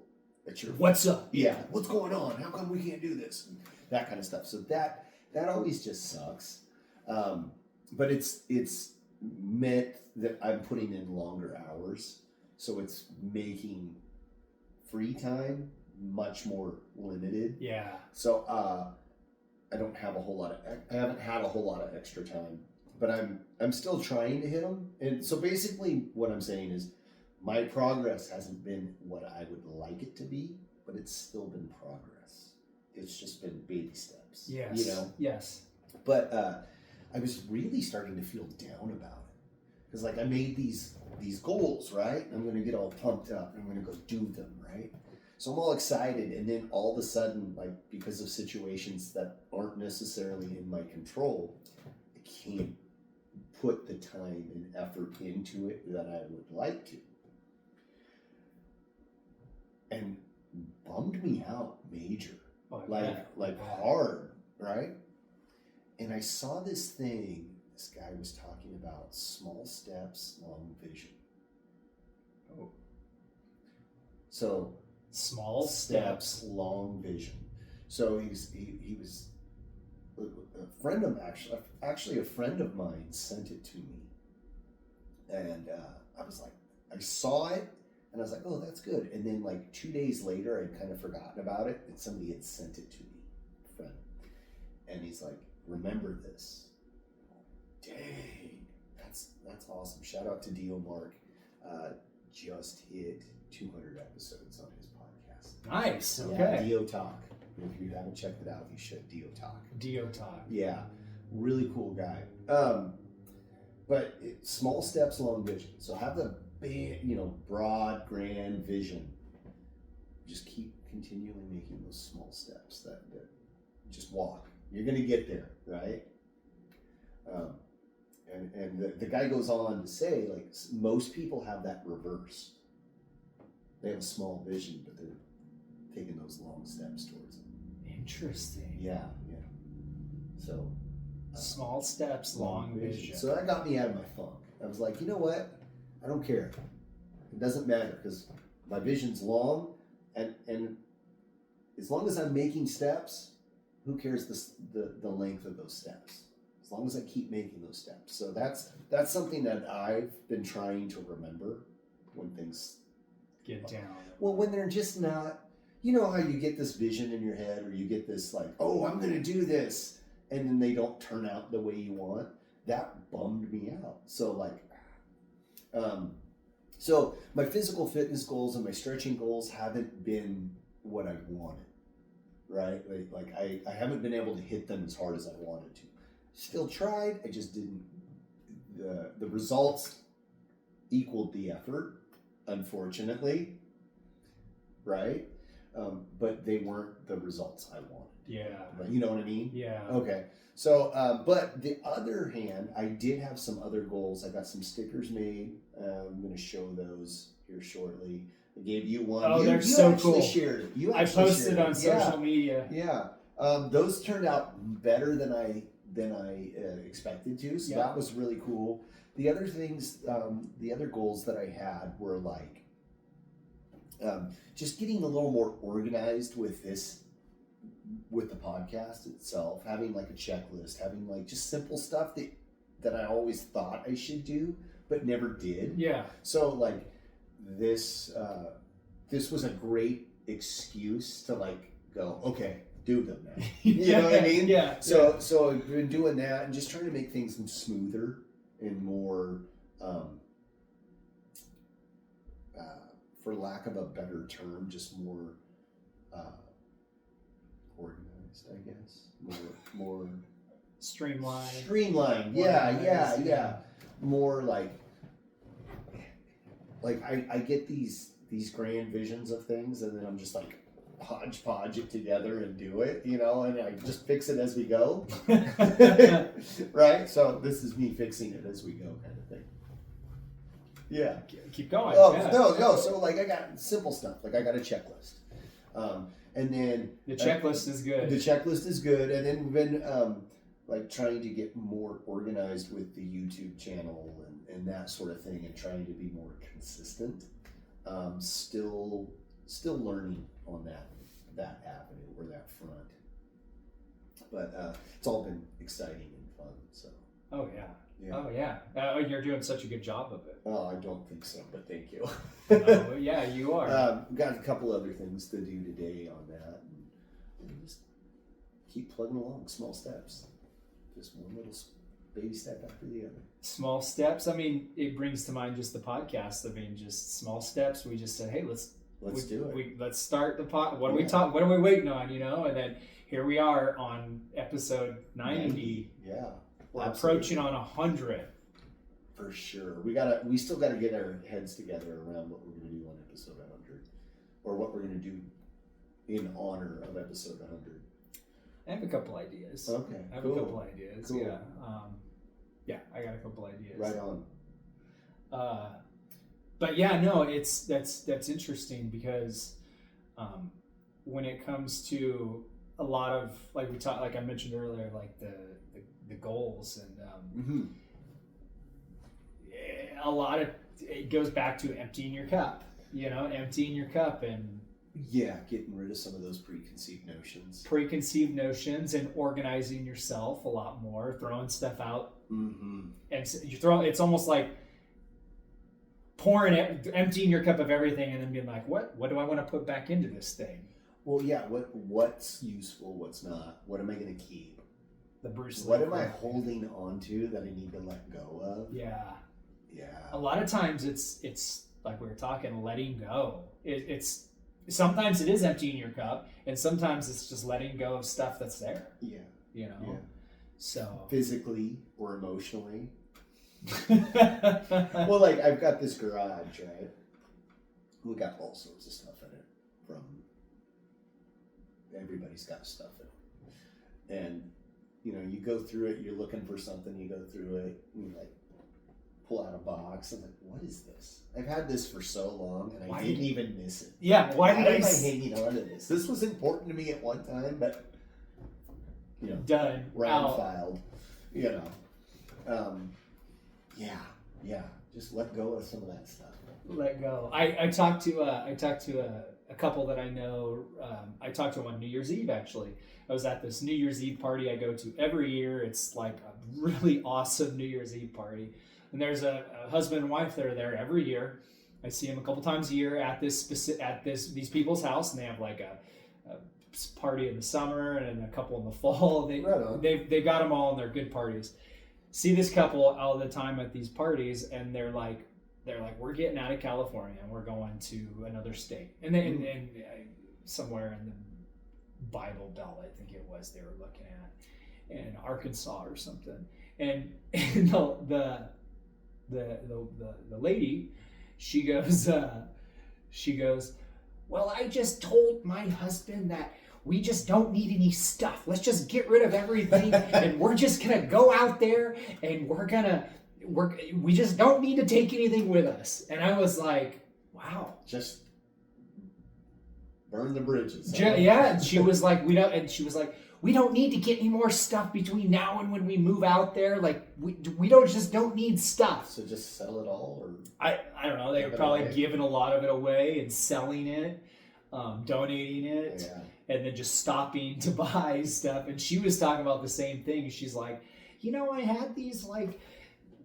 it's your what's up? Yeah, what's going on? How come we can't do this? And that kind of stuff. So that always just sucks. But it's meant that I'm putting in longer hours, so it's making free time much more limited. Yeah. So I haven't had a whole lot of extra time, but I'm still trying to hit them. And so basically what I'm saying is my progress hasn't been what I would like it to be, but it's still been progress. It's just been baby steps. Yes. You know? Yes. But I was really starting to feel down about it. Because like I made these goals, right? I'm going to get all pumped up and I'm going to go do them, right? So I'm all excited, and then all of a sudden, like because of situations that aren't necessarily in my control, I can't put the time and effort into it that I would like to. And bummed me out major. Oh, like hard, right? And I saw this thing, this guy was talking about small steps, long vision. Oh. So small steps, long vision. So he was a friend of actually a friend of mine sent it to me, and I was like, I saw it, and I was like, oh, that's good. And then like 2 days later, I'd kind of forgotten about it, and somebody had sent it to me, a friend, and he's like, remember this. Dang, that's awesome. Shout out to Dio Mark. Just hit 200 episodes on his podcast. Nice. Okay. Yeah, Dio Talk. If you haven't checked it out, you should. Dio Talk. Dio Talk. Yeah, really cool guy. But small steps, long vision. So have the big, broad, grand vision. Just keep continually making those small steps that just walk. You're gonna get there, right? And the guy goes on to say, like, most people have that reverse. They have a small vision, but they're taking those long steps towards it. Interesting. Yeah. So small steps, long vision. So that got me out of my funk. I was like, you know what? I don't care. It doesn't matter because my vision's long, and as long as I'm making steps, who cares the length of those steps? As long as I keep making those steps. So that's something that I've been trying to remember when things get down. Well, when they're just not, you know how you get this vision in your head, or you get this like, oh, I'm going to do this, and then they don't turn out the way you want. That bummed me out. So like, so my physical fitness goals and my stretching goals haven't been what I wanted, right? Like I haven't been able to hit them as hard as I wanted to. Still tried, I just didn't. The results equaled the effort, unfortunately, right? But they weren't the results I wanted. Yeah. You know what I mean? Yeah. Okay. So, but the other hand, I did have some other goals. I got some stickers made. I'm going to show those here shortly. I gave you one. Oh, they're so cool. Shared it. You I posted on social media. Yeah. Those turned out better than I expected to. So that was really cool. The other things, the other goals that I had were like just getting a little more organized with the podcast itself, having like a checklist, having like just simple stuff that that I always thought I should do, but never did. Yeah. So like this was a great excuse to like go, okay, do them now. You know what I mean? Yeah. So I've been doing that and just trying to make things smoother and more, for lack of a better term, just more organized, I guess. More Streamlined. Yeah. More like I get these grand visions of things, and then I'm just like hodgepodge it together and do it, and I just fix it as we go. Right? So this is me fixing it as we go kind of thing. Yeah. Keep going. Oh, yeah. no. So like I got simple stuff. Like I got a checklist. And then The checklist is good. The checklist is good. And then we've been like trying to get more organized with the YouTube channel and that sort of thing, and trying to be more consistent. Still learning on that avenue or that front. But it's all been exciting and fun. So. Oh yeah. Yeah. Oh yeah. You're doing such a good job of it. Oh, I don't think so, but thank you. Oh, yeah, you are. Got a couple other things to do today on that, and just keep plugging along, small steps. Just one little baby step after the other. Small steps. I mean, it brings to mind just the podcast. I mean, just small steps. We just said, hey, let's do it. Let's start the pod. What are we talking? What are we waiting on? And then here we are on episode 90. Yeah. We're approaching on 100. For sure. We still gotta get our heads together around what we're gonna do on episode 100, or what we're gonna do in honor of episode 100. I have a couple ideas. Okay. I have cool. a couple ideas. Cool. Yeah. Yeah, I got a couple ideas. Right on. But yeah, no, that's interesting because when it comes to a lot of like I mentioned earlier, like the goals and a lot of it goes back to emptying your cup, and getting rid of some of those preconceived notions and organizing yourself a lot more, throwing stuff out, and it's almost like emptying your cup of everything and then being like, what do I want to put back into this thing? Well, yeah, what's useful, what's not, what am I going to keep? The Bruce Lee. What am I holding on to that I need to let go of? Yeah. A lot of times it's like we were talking, letting go. It's sometimes it is emptying your cup, and sometimes it's just letting go of stuff that's there. Yeah. So physically or emotionally. Well, like I've got this garage, right? We got all sorts of stuff in it. From everybody's got stuff in it, and you go through it. You're looking for something. You go through it. And you like pull out a box. I'm like, what is this? I've had this for so long, and I didn't even miss it. Yeah. Why am did I hanging on to this? This was important to me at one time, but done. round filed. Yeah. Just let go of some of that stuff. Let go. I talked to a couple that I know. I talked to them on New Year's Eve. Actually, I was at this New Year's Eve party I go to every year. It's like a really awesome New Year's Eve party, and there's a husband and wife that are there every year. I see them a couple times a year at these people's house, and they have like a party in the summer and a couple in the fall. They got them all, and they're good parties. See this couple all the time at these parties, and they're like, we're getting out of California and we're going to another state, and then somewhere in the Bible Belt, I think it was they were looking at, in Arkansas or something. And the lady, she goes, well, I just told my husband that we just don't need any stuff. Let's just get rid of everything, and we're just gonna go out there, and we just don't need to take anything with us. And I was like, wow. Just burn the bridges. Yeah. And she was like, we don't need to get any more stuff between now and when we move out there. Like we don't need stuff. So just sell it all, or I don't know. They were probably giving a lot of it away and selling it, donating it, and then just stopping to buy stuff. And she was talking about the same thing. She's like, I had these like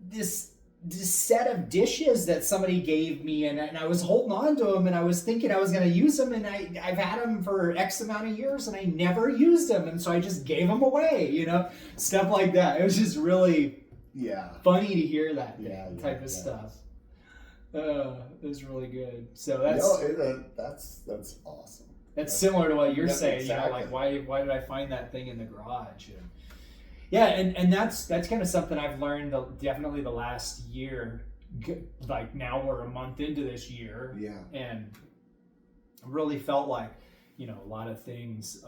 this set of dishes that somebody gave me, and I was holding on to them, and I was thinking I was going to use them, and I've had them for X amount of years, and I never used them, and so I just gave them away, stuff like that. It was just really funny to hear that type of stuff. It was really good. So that's awesome. That's similar to what you're saying. Exactly. Like why did I find that thing in the garage? And that's kind of something I've learned definitely the last year. Like now we're a month into this year, and really felt like a lot of things,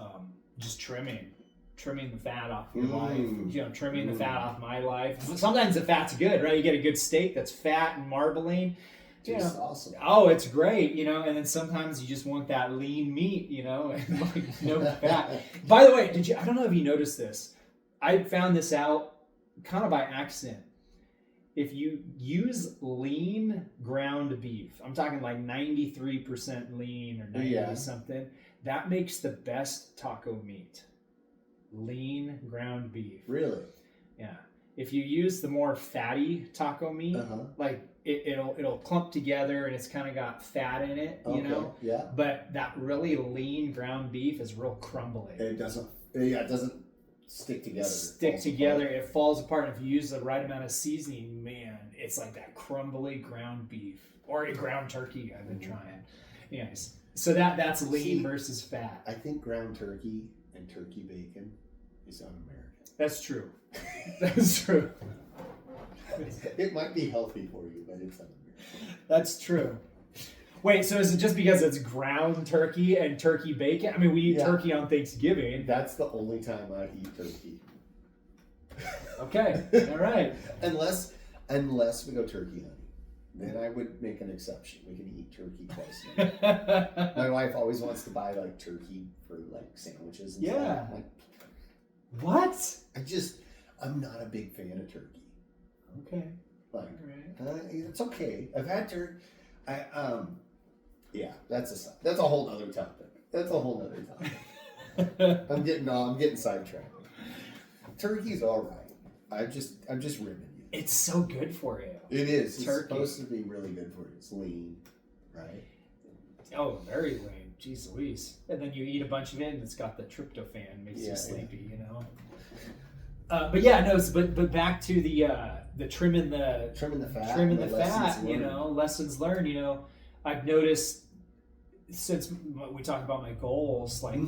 just trimming the fat off your life. Trimming the fat off my life. Sometimes the fat's good, right? You get a good steak that's fat and marbling. Just awesome. Oh, it's great, and then sometimes you just want that lean meat, and like no fat. By the way, I don't know if you noticed this. I found this out kind of by accident. If you use lean ground beef, I'm talking like 93% lean or 90 something, that makes the best taco meat. Lean ground beef. Really? Yeah. If you use the more fatty taco meat, like it'll clump together and it's kind of got fat in it, Yeah. But that really lean ground beef is real crumbly. It doesn't stick together. It falls apart. And if you use the right amount of seasoning, man, it's like that crumbly ground beef or a ground turkey I've been trying. Anyways, so that's lean versus fat. I think ground turkey and turkey bacon is un-American. That's true. That's true. It might be healthy for you, but it's un-American. That's true. Wait, so is it just because it's ground turkey and turkey bacon? I mean, we eat turkey on Thanksgiving. That's the only time I eat turkey. Okay, all right. Unless we go turkey hunting. Then I would make an exception. We can eat turkey twice a year. My wife always wants to buy like turkey for like sandwiches and stuff. Like, what? I'm not a big fan of turkey. Okay. Like, it's okay. I've had turkey. That's a whole other topic. I'm getting sidetracked. Turkey's all right. I'm just ribbing you. It's so good for you. It is. Turkey. It's supposed to be really good for you. It's lean, right? Oh, very lean. Jeez Louise. And then you eat a bunch of it and it's got the tryptophan, makes you sleepy, But back to the trimming the fat, lessons learned, I've noticed since we talked about my goals, like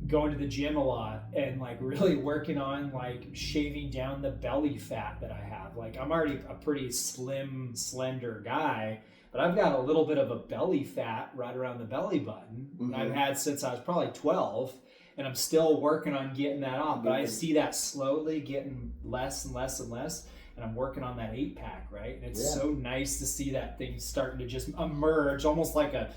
going to the gym a lot and like really working on like shaving down the belly fat that I have. Like I'm already a pretty slim, slender guy, but I've got a little bit of a belly fat right around the belly button. I've had since I was probably 12, and I'm still working on getting that off. But I see that slowly getting less and less and less. And I'm working on that 8-pack, right? And it's so nice to see that thing starting to just emerge, almost like a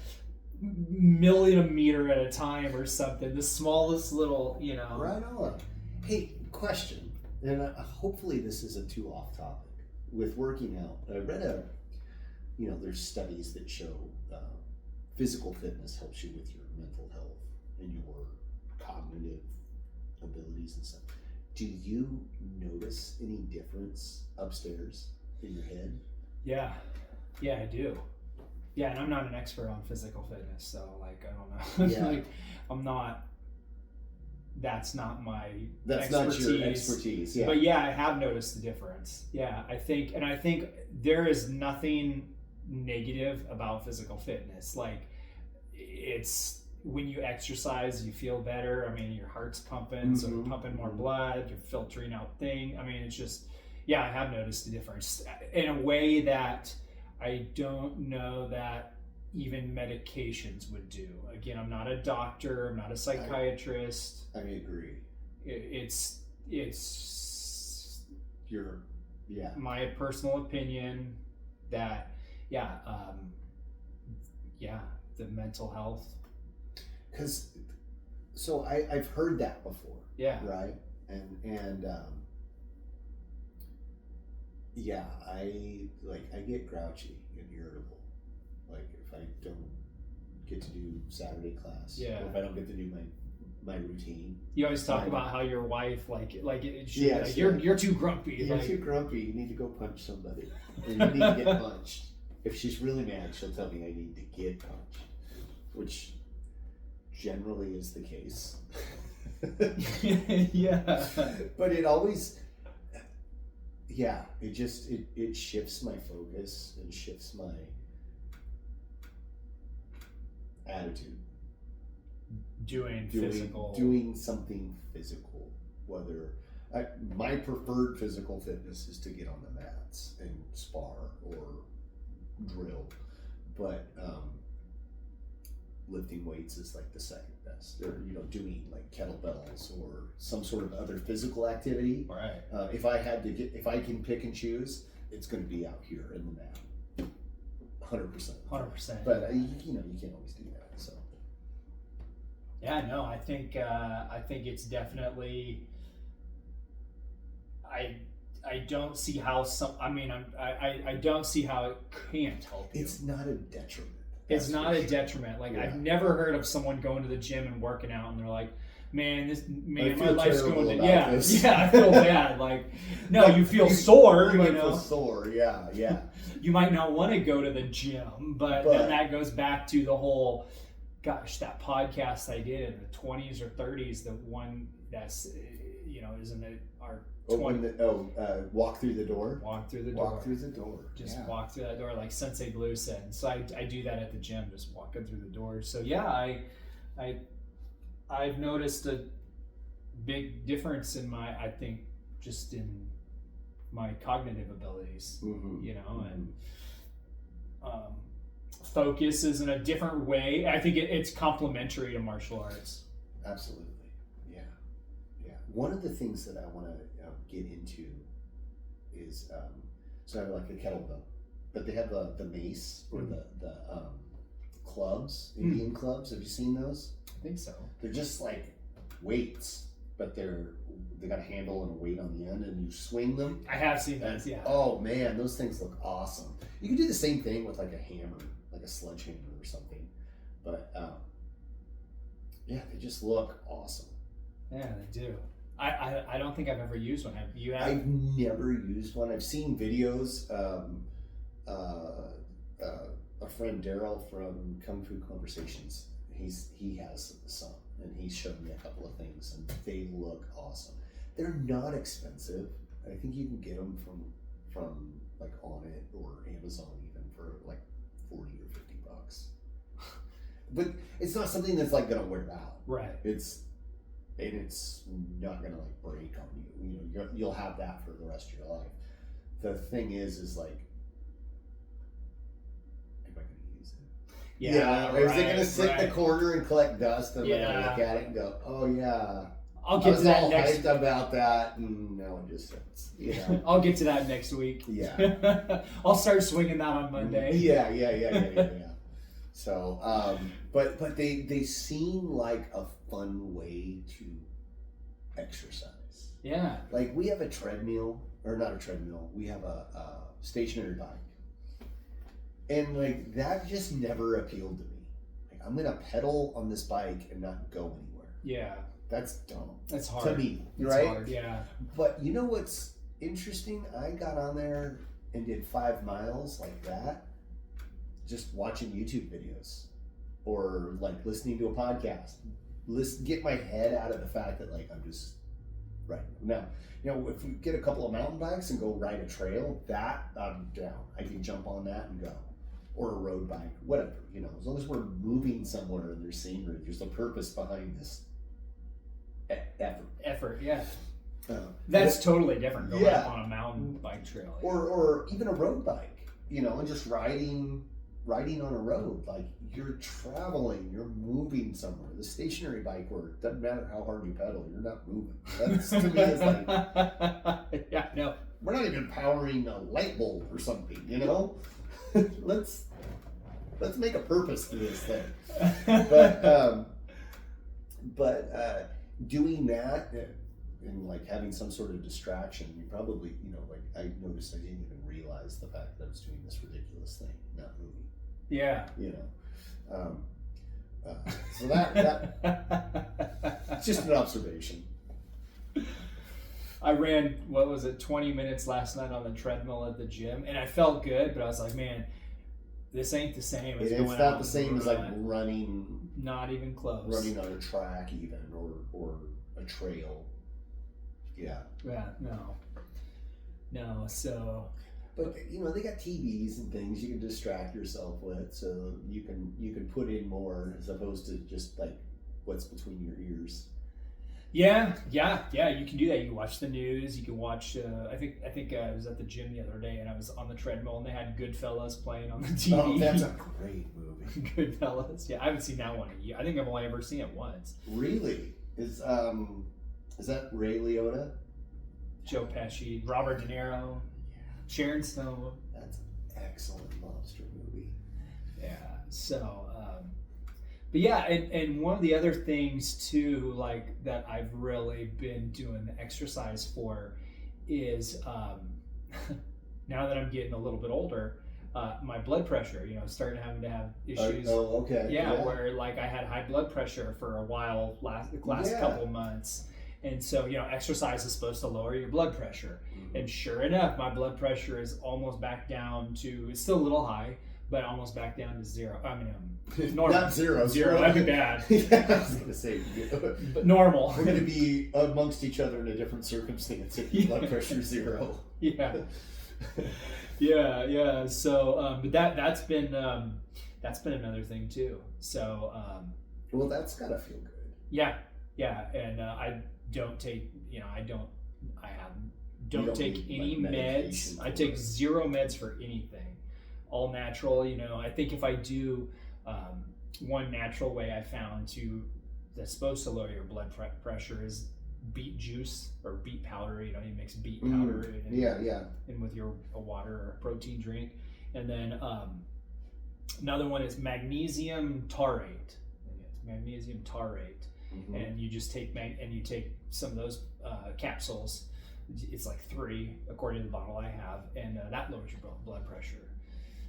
millimeter at a time or something. The smallest little, Right on. Hey, question. And hopefully this isn't too off topic. With working out, I read there's studies that show physical fitness helps you with your mental health and your cognitive abilities and stuff. Do you notice any difference upstairs in your head? Yeah, I do. Yeah, and I'm not an expert on physical fitness, so like I don't know. Like I'm not. That's not my. That's expertise. not your expertise. Yeah. But I have noticed the difference. Yeah, I think there is nothing negative about physical fitness. Like it's. When you exercise, you feel better. I mean, your heart's pumping, so you're pumping more blood, you're filtering out things. I mean, it's just, I have noticed the difference in a way that I don't know that even medications would do. Again, I'm not a doctor, I'm not a psychiatrist. I agree. It's my personal opinion that, the mental health. So I've heard that before. Yeah. Right. And I get grouchy and irritable. Like if I don't get to do Saturday class. Yeah. Or if I don't get to do my routine. You always talk about how your wife you're too grumpy. You're too grumpy. You need to go punch somebody. Or you need to get punched. If she's really mad, she'll tell me I need to get punched, which generally is the case. Yeah. But it always, it shifts my focus and shifts my attitude. Doing something physical, whether my preferred physical fitness is to get on the mats and spar or drill, but lifting weights is like the second best, or doing like kettlebells or some sort of other physical activity. Right. If I can pick and choose, it's going to be out here in the mat, 100%. 100%. But you can't always do that. So. Yeah, no, I think it's definitely. I don't see how I don't see how it can't help you. It's not a detriment. It's not a detriment. Like, I've never heard of someone going to the gym and working out and they're like, man, my life's going to I feel bad. Like, no, you feel sore, you feel sore, yeah. You might not want to go to the gym, but then that goes back to the whole, gosh, that podcast I did in the 20s or 30s, the one that's, isn't it our 20? Walk through the door. Walk through the door. Walk through the door. Just walk through that door, like Sensei Blue said. So I do that at the gym, just walking through the door. So yeah, I've noticed a big difference in just in my cognitive abilities, and focus is in a different way. I think it's complementary to martial arts. Absolutely. Yeah. One of the things that I want to get into is so I have like a kettlebell, but they have the mace or the clubs, Indian clubs. Have you seen those? I think so. They're just like weights, but they got a handle and a weight on the end, and you swing them. I have seen those. Yeah. Oh man, those things look awesome. You can do the same thing with like a hammer, like a sledgehammer or something, but they just look awesome. Yeah, they do. I don't think I've ever used one. Have you? I've never used one. I've seen videos. A friend, Daryl from Kung Fu Conversations, he has some, and he showed me a couple of things, and they look awesome. They're not expensive. I think you can get them from like On It or Amazon even for like $40 or $50. But it's not something that's like gonna wear out. Right. It's not gonna like break on you. You'll have that for the rest of your life. The thing is like, am I gonna use it? Yeah. Is it gonna sit in the corner and collect dust? And I'm gonna look at it and go, oh yeah. I'll get to that next. Hyped about that, and now it just sits. I'll get to that next week. Yeah. I'll start swinging that on Monday. Yeah. So, but they seem like a fun way to exercise. Yeah. Like we have a treadmill, or not a treadmill. We have a stationary bike, and like that just never appealed to me. Like I'm gonna pedal on this bike and not go anywhere. Yeah. That's dumb. That's hard to me, it's right? Hard, yeah. But you know what's interesting? I got on there and did 5 miles like that, just watching YouTube videos or like listening to a podcast. Get my head out of the fact that like I'm just right now. If we get a couple of mountain bikes and go ride a trail, that I'm down. I can jump on that and go, or a road bike, whatever. As long as we're moving somewhere and there's scenery, there's a purpose behind this effort. Yeah. That's totally different. Going up on a mountain bike trail, or even a road bike. And just riding on a road, like you're traveling, you're moving somewhere. The stationary bike, where it doesn't matter how hard you pedal, you're not moving. That's to me is like, yeah, no, we're not even powering a light bulb or something. Let's make a purpose to this thing. But doing that and like having some sort of distraction, you probably, like I noticed I didn't even realize the fact that I was doing this ridiculous thing, not moving. Yeah. So that it's just an observation. I ran, 20 minutes last night on the treadmill at the gym, and I felt good, but I was like, man, this ain't the same as It's not the same as like running. Not even close. Running on a track, even, or a trail. Yeah. Yeah. No. So. But they got TVs and things you can distract yourself with, so you can put in more as opposed to just like what's between your ears. Yeah, you can do that. You can watch the news. You can watch. I think I was at the gym the other day and I was on the treadmill and they had Goodfellas playing on the TV. Oh, that's a great movie. Goodfellas. Yeah, I haven't seen that one in a year. I think I've only ever seen it once. Really? Is that Ray Liotta? Joe Pesci, Robert De Niro, Sharon Stone. That's an excellent lobster movie. Yeah. So. But yeah, and one of the other things too, like that I've really been doing the exercise for is now that I'm getting a little bit older, my blood pressure, starting having to have issues. Oh, okay. Yeah, where like I had high blood pressure for a while last couple months. And so, exercise is supposed to lower your blood pressure. Mm-hmm. And sure enough, my blood pressure is almost back down to, it's still a little high, but almost back down to zero. I mean, normal. Not zero. That'd be bad. Yeah, I was going to say. But normal. We're going to be amongst each other in a different circumstance if your blood pressure zero. Yeah. Yeah. So, but that's been another thing too. So. Well, that's got to feel good. Yeah. And I don't take, don't take any meds. I take zero meds for anything. All natural, I think if I do one natural way I found that's supposed to lower your blood pressure is beet juice or beet powder. You mix beet powder in with your water or a protein drink. And then another one is magnesium taurate. It's magnesium taurate. Mm-hmm. And you just take you take some of those capsules. It's like 3 according to the bottle I have, and that lowers your blood pressure.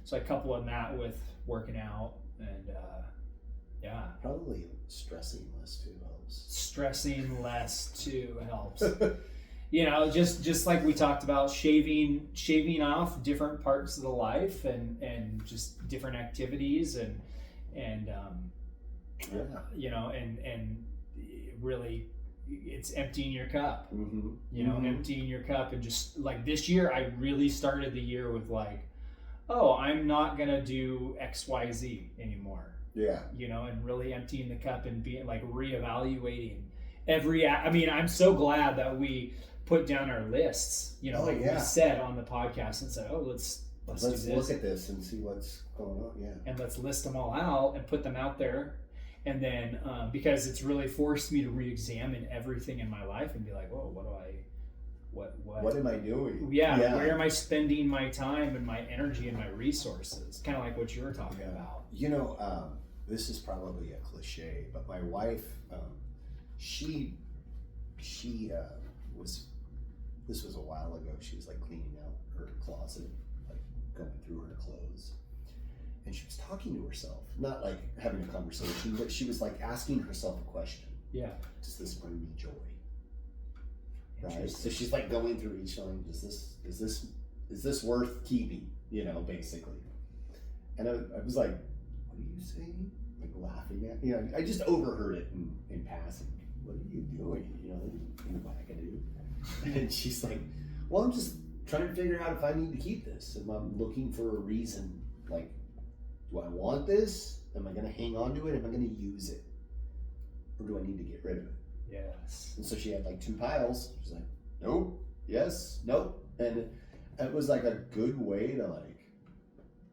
So I couple on that with working out, and probably stressing less too helps. Stressing less too helps. Just like we talked about, shaving off different parts of the life and just different activities and really it's emptying your cup. Mm-hmm. Emptying your cup, and just like this year I really started the year with like, oh, I'm not gonna do XYZ anymore. Yeah. And really emptying the cup and being like reevaluating I'm so glad that we put down our lists, we said on the podcast and said, oh, let's do this. Look at this and see what's going on. Yeah. And let's list them all out and put them out there. And then, because it's really forced me to re-examine everything in my life and be like, whoa, what am I doing? Yeah, where am I spending my time and my energy and my resources? Kind of like what you were talking about. This is probably a cliche, but my wife, she was, this was a while ago, she was like cleaning out her closet, like going through her clothes. And she was talking to herself, not like having a conversation, but she was like asking herself a question. Yeah. Does this bring me joy? Right. So she's like going through each one. Is this worth keeping? Basically. And I was like, what are you saying? Like laughing at I just overheard it in passing. What are you doing? You wackadoo. And she's like, well, I'm just trying to figure out if I need to keep this. And I'm looking for a reason. Like, do I want this? Am I going to hang on to it? Am I going to use it? Or do I need to get rid of it? Yes. And so she had like 2 piles. She's like, nope, yes, nope. And it was like a good way to like,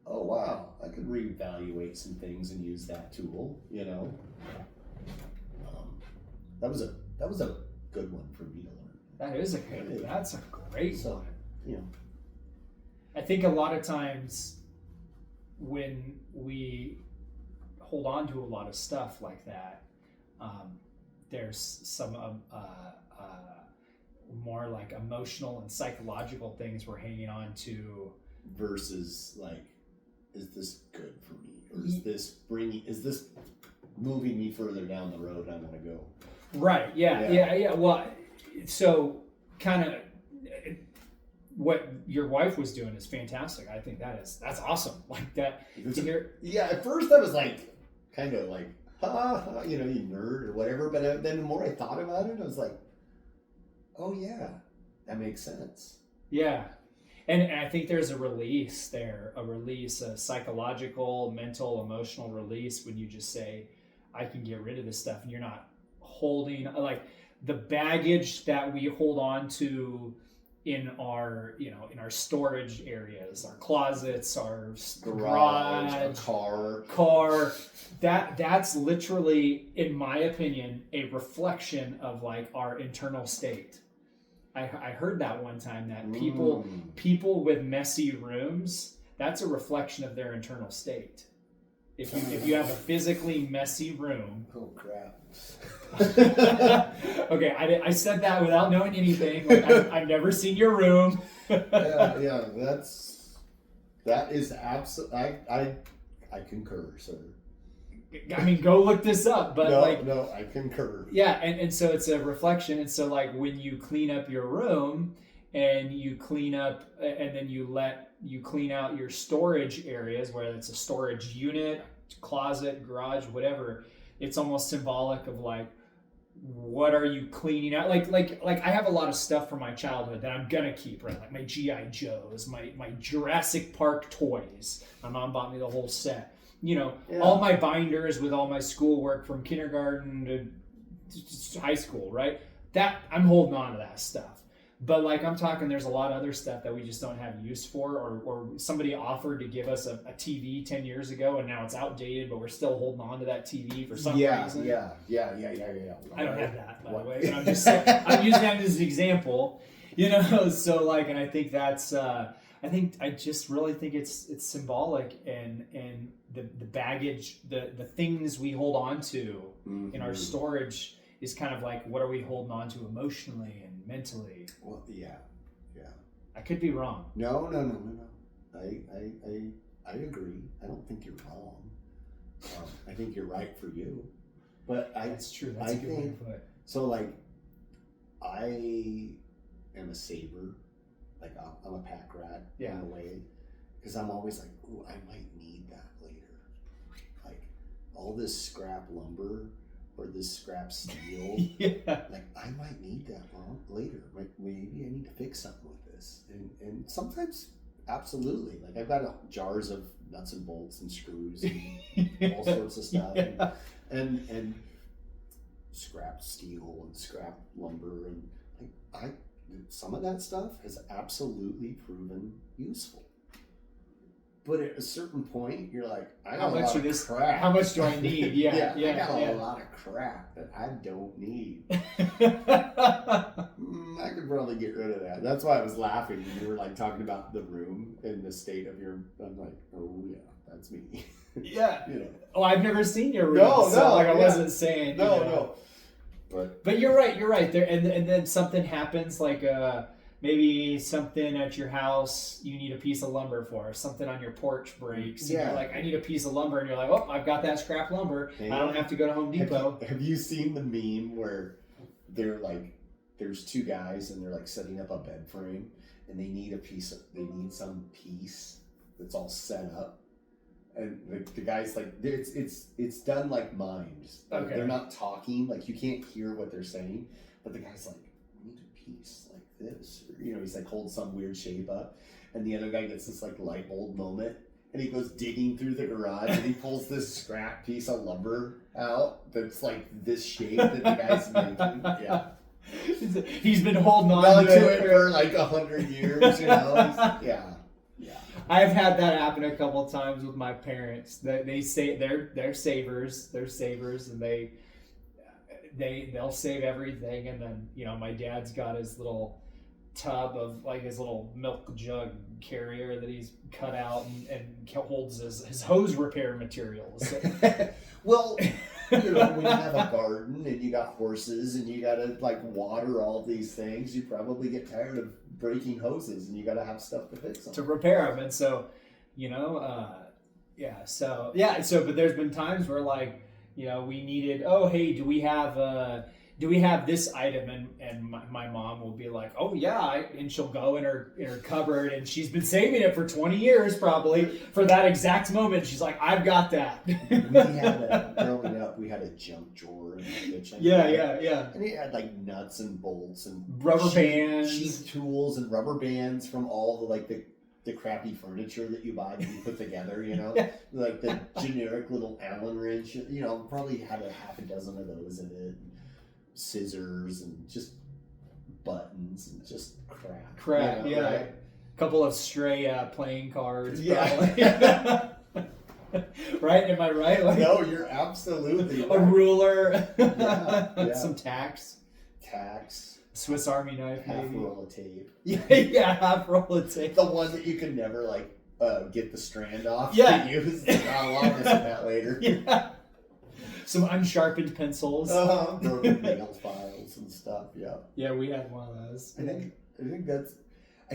oh wow, I could reevaluate some things and use that tool, That was a good one for me to learn. That's a great one. I think a lot of times when we hold on to a lot of stuff like that, there's some more like emotional and psychological things we're hanging on to versus like, is this good for me, or is this moving me further down the road I want to go. Right. Yeah. Well, so kind of what your wife was doing is fantastic. I think that's awesome. Like that to hear. Yeah. At first I was like, kind of like, you nerd or whatever. But then the more I thought about it, I was like, oh yeah, that makes sense. Yeah. And I think there's a release there, a psychological, mental, emotional release when you just say, I can get rid of this stuff, and you're not holding like the baggage that we hold on to in our storage areas, our closets, our garage, our car. That's literally, in my opinion, a reflection of like our internal state. I heard that one time that people with messy rooms, that's a reflection of their internal state. If you have a physically messy room. Oh crap. Okay, I said that without knowing anything. Like I've never seen your room. yeah, that is absolute. I concur, sir. I mean, go look this up, but no, I concur. Yeah, and so it's a reflection, and so like when you clean up your room and you clean up, and then you clean out your storage areas, whether it's a storage unit, closet, garage, whatever, it's almost symbolic of like, what are you cleaning out? Like I have a lot of stuff from my childhood that I'm gonna keep, right? Like my G.I. Joes, my Jurassic Park toys. My mom bought me the whole set. All my binders with all my schoolwork from kindergarten to high school, right? That I'm holding on to that stuff. But like I'm talking, there's a lot of other stuff that we just don't have use for, or somebody offered to give us a TV 10 years ago and now it's outdated, but we're still holding on to that TV for some reason. Yeah. I don't have that, by the way. But I'm just saying, I'm using that as an example, so like, and I think that's, I just really think it's symbolic, and the baggage, the things we hold on to in our storage is kind of like, what are we holding on to emotionally and mentally? Well, yeah. I could be wrong. No. I agree. I don't think you're wrong. I think you're right for you. But that's true. That's a good way to put it. So like, I am a saver. Like I'm a pack rat in a way, because I'm always like, ooh, I might need that later. Like all this scrap lumber or this scrap steel, like I might need that later. Like maybe I need to fix something with this. And sometimes, absolutely. Like I've got jars of nuts and bolts and screws and all sorts of stuff, and scrap steel and scrap lumber, and like some of that stuff has absolutely proven useful. But at a certain point, you're like, I got a lot of crap. How much do I need? Yeah. I got a lot of crap that I don't need. I could probably get rid of that. That's why I was laughing when you were like talking about the room and the state of your. I'm like, oh yeah, that's me. Yeah. Oh, I've never seen your room. I wasn't saying. No. But you're right there, and then something happens, like maybe something at your house you need a piece of lumber for, or something on your porch breaks, and you're like, I need a piece of lumber, and you're like, oh, I've got that scrap lumber. I don't have to go to Home Depot. Have you seen the meme where they're like, there's two guys and they're like setting up a bed frame, and they need some piece that's all set up. And the guy's like, it's done like mimes. Okay. They're not talking, like you can't hear what they're saying, but the guy's like, I need a piece like this. Or, he's like holding some weird shape up, and the other guy gets this like light bulb moment, and he goes digging through the garage and he pulls this scrap piece of lumber out that's like this shape that the guy's making. Yeah. He's been holding on to it for like 100 years, Yeah. I've had that happen a couple of times with my parents. They say they're savers, and they'll save everything. And then my dad's got his little tub of like his little milk jug carrier that he's cut out and holds his hose repair materials. Well, when you have a garden and you got horses and you gotta like water all these things, you probably get tired of breaking hoses, and you got to have stuff to fix them, to repair them. And so, but there's been times where like, we needed, oh, hey, do we have this item? And my mom will be like, oh yeah, and she'll go in her cupboard, and she's been saving it for 20 years probably for that exact moment. She's like, I've got that. Growing up, we had a junk drawer in the kitchen. Yeah. And it had like nuts and bolts and rubber bands, cheap tools and rubber bands from all the crappy furniture that you buy that you put together, like the generic little Allen wrench, probably had a half a dozen of those in it. Scissors and just buttons and just crap. Yeah. Right? A couple of stray playing cards. Yeah. Right? Am I right? Like, no, you're absolutely right. A ruler. Yeah. Some tacks. Swiss Army knife, half maybe. roll of tape. Yeah, half roll of tape. The one that you can never get the strand off. Yeah. To use. I'll miss that later. Yeah. Some unsharpened pencils. Broken nail files and stuff. Yeah. Yeah, we had one of those. I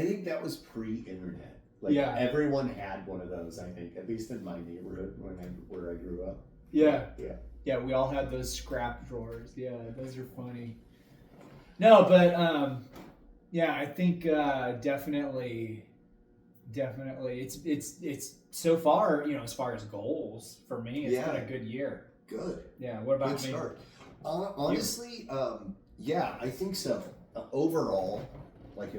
think that was pre-internet. Like everyone had one of those. I think, at least in my neighborhood where I grew up. Yeah. Yeah, we all had those scrap drawers. Yeah, those are funny. No, but I think definitely it's so far, as far as goals for me, it's been a good year. Good. Yeah. What about good me? Start. Honestly, I think so. Overall, like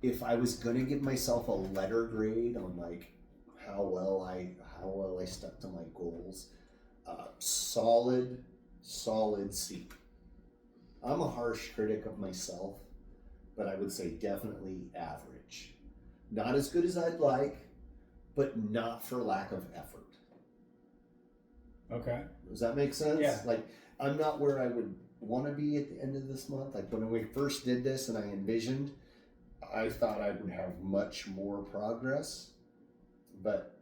if I was gonna give myself a letter grade on like how well I stuck to my goals, solid C. I'm a harsh critic of myself, but I would say definitely average. Not as good as I'd like, but not for lack of effort. Okay. Does that make sense? Yeah. Like, I'm not where I would want to be at the end of this month. Like, when we first did this and I envisioned, I thought I would have much more progress, but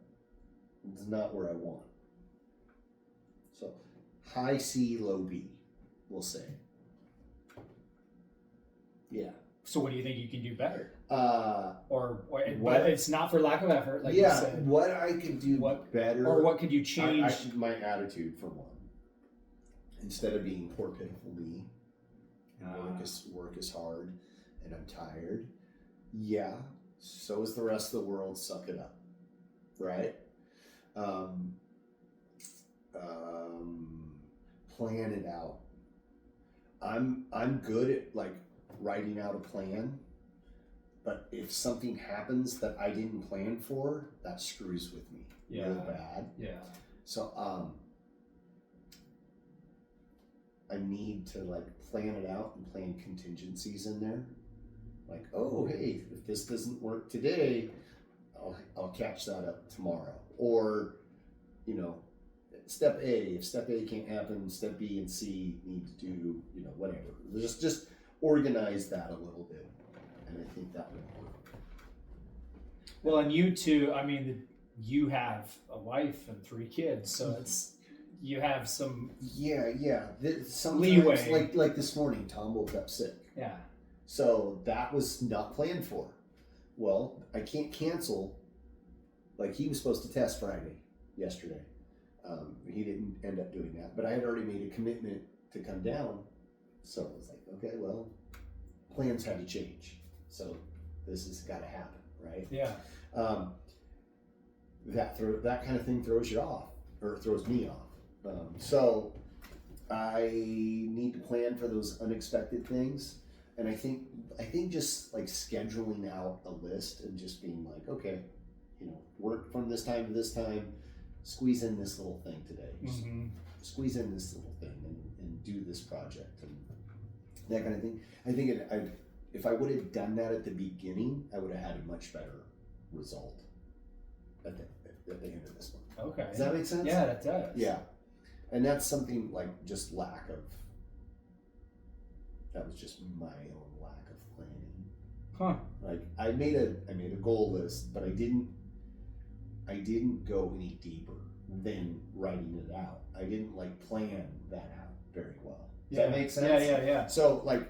it's not where I want. So, high C, low B, we'll say. Yeah. So what do you think you can do better? But it's not for lack of effort, like you said. What I could do better. Or what could you change? My attitude, for one. Instead of being poor, pitiful me, work is hard, and I'm tired. Yeah, so is the rest of the world. Suck it up, right? Plan it out. I'm good at like writing out a plan, but if something happens that I didn't plan for, that screws with me real bad. Yeah. So I need to like plan it out and plan contingencies in there. Like, oh hey, if this doesn't work today, I'll catch that up tomorrow. Or, step A, if step A can't happen, step B and C need to do, whatever. Just organize that a little bit, and I think that would work. Well, and you too, you have a wife and 3 kids, so you have some Sometimes, leeway. Like this morning, Tom woke up sick. Yeah. So that was not planned for. Well, I can't cancel. Like, he was supposed to test yesterday. He didn't end up doing that, but I had already made a commitment to come down. So I was like, okay, well, plans had to change. So this has got to happen, right? Yeah. That kind of thing throws you off, or throws me off. So I need to plan for those unexpected things. And I think just like scheduling out a list and just being like, okay, work from this time to this time, squeeze in this little thing today. Mm-hmm. Squeeze in this little thing and do this project and that kind of thing. I think if I would have done that at the beginning, I would have had a much better result at the end of this month. Okay. Does that make sense? Yeah, that does. Yeah. And that's something like just lack of, that was just my own lack of planning. Huh. Like I made a goal list, but I didn't go any deeper than writing it out. I didn't like plan that out very well. Does that make sense? Yeah. So like,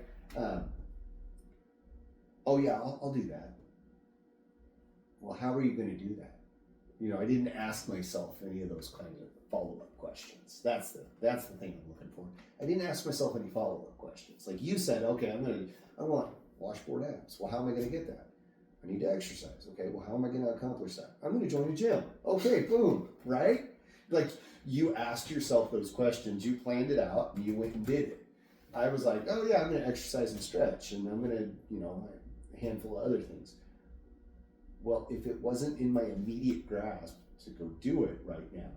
oh yeah, I'll do that. Well, how are you going to do that? I didn't ask myself any of those kinds of follow-up questions. That's the thing I'm looking for. I didn't ask myself any follow-up questions. Like you said, okay, I want washboard abs. Well, how am I going to get that? I need to exercise. Okay, well, how am I going to accomplish that? I'm going to join a gym. Okay, boom, right? Like you asked yourself those questions, you planned it out, and you went and did it. I was like, oh yeah, I'm going to exercise and stretch, and I'm going to, a handful of other things. Well, if it wasn't in my immediate grasp to go do it right now,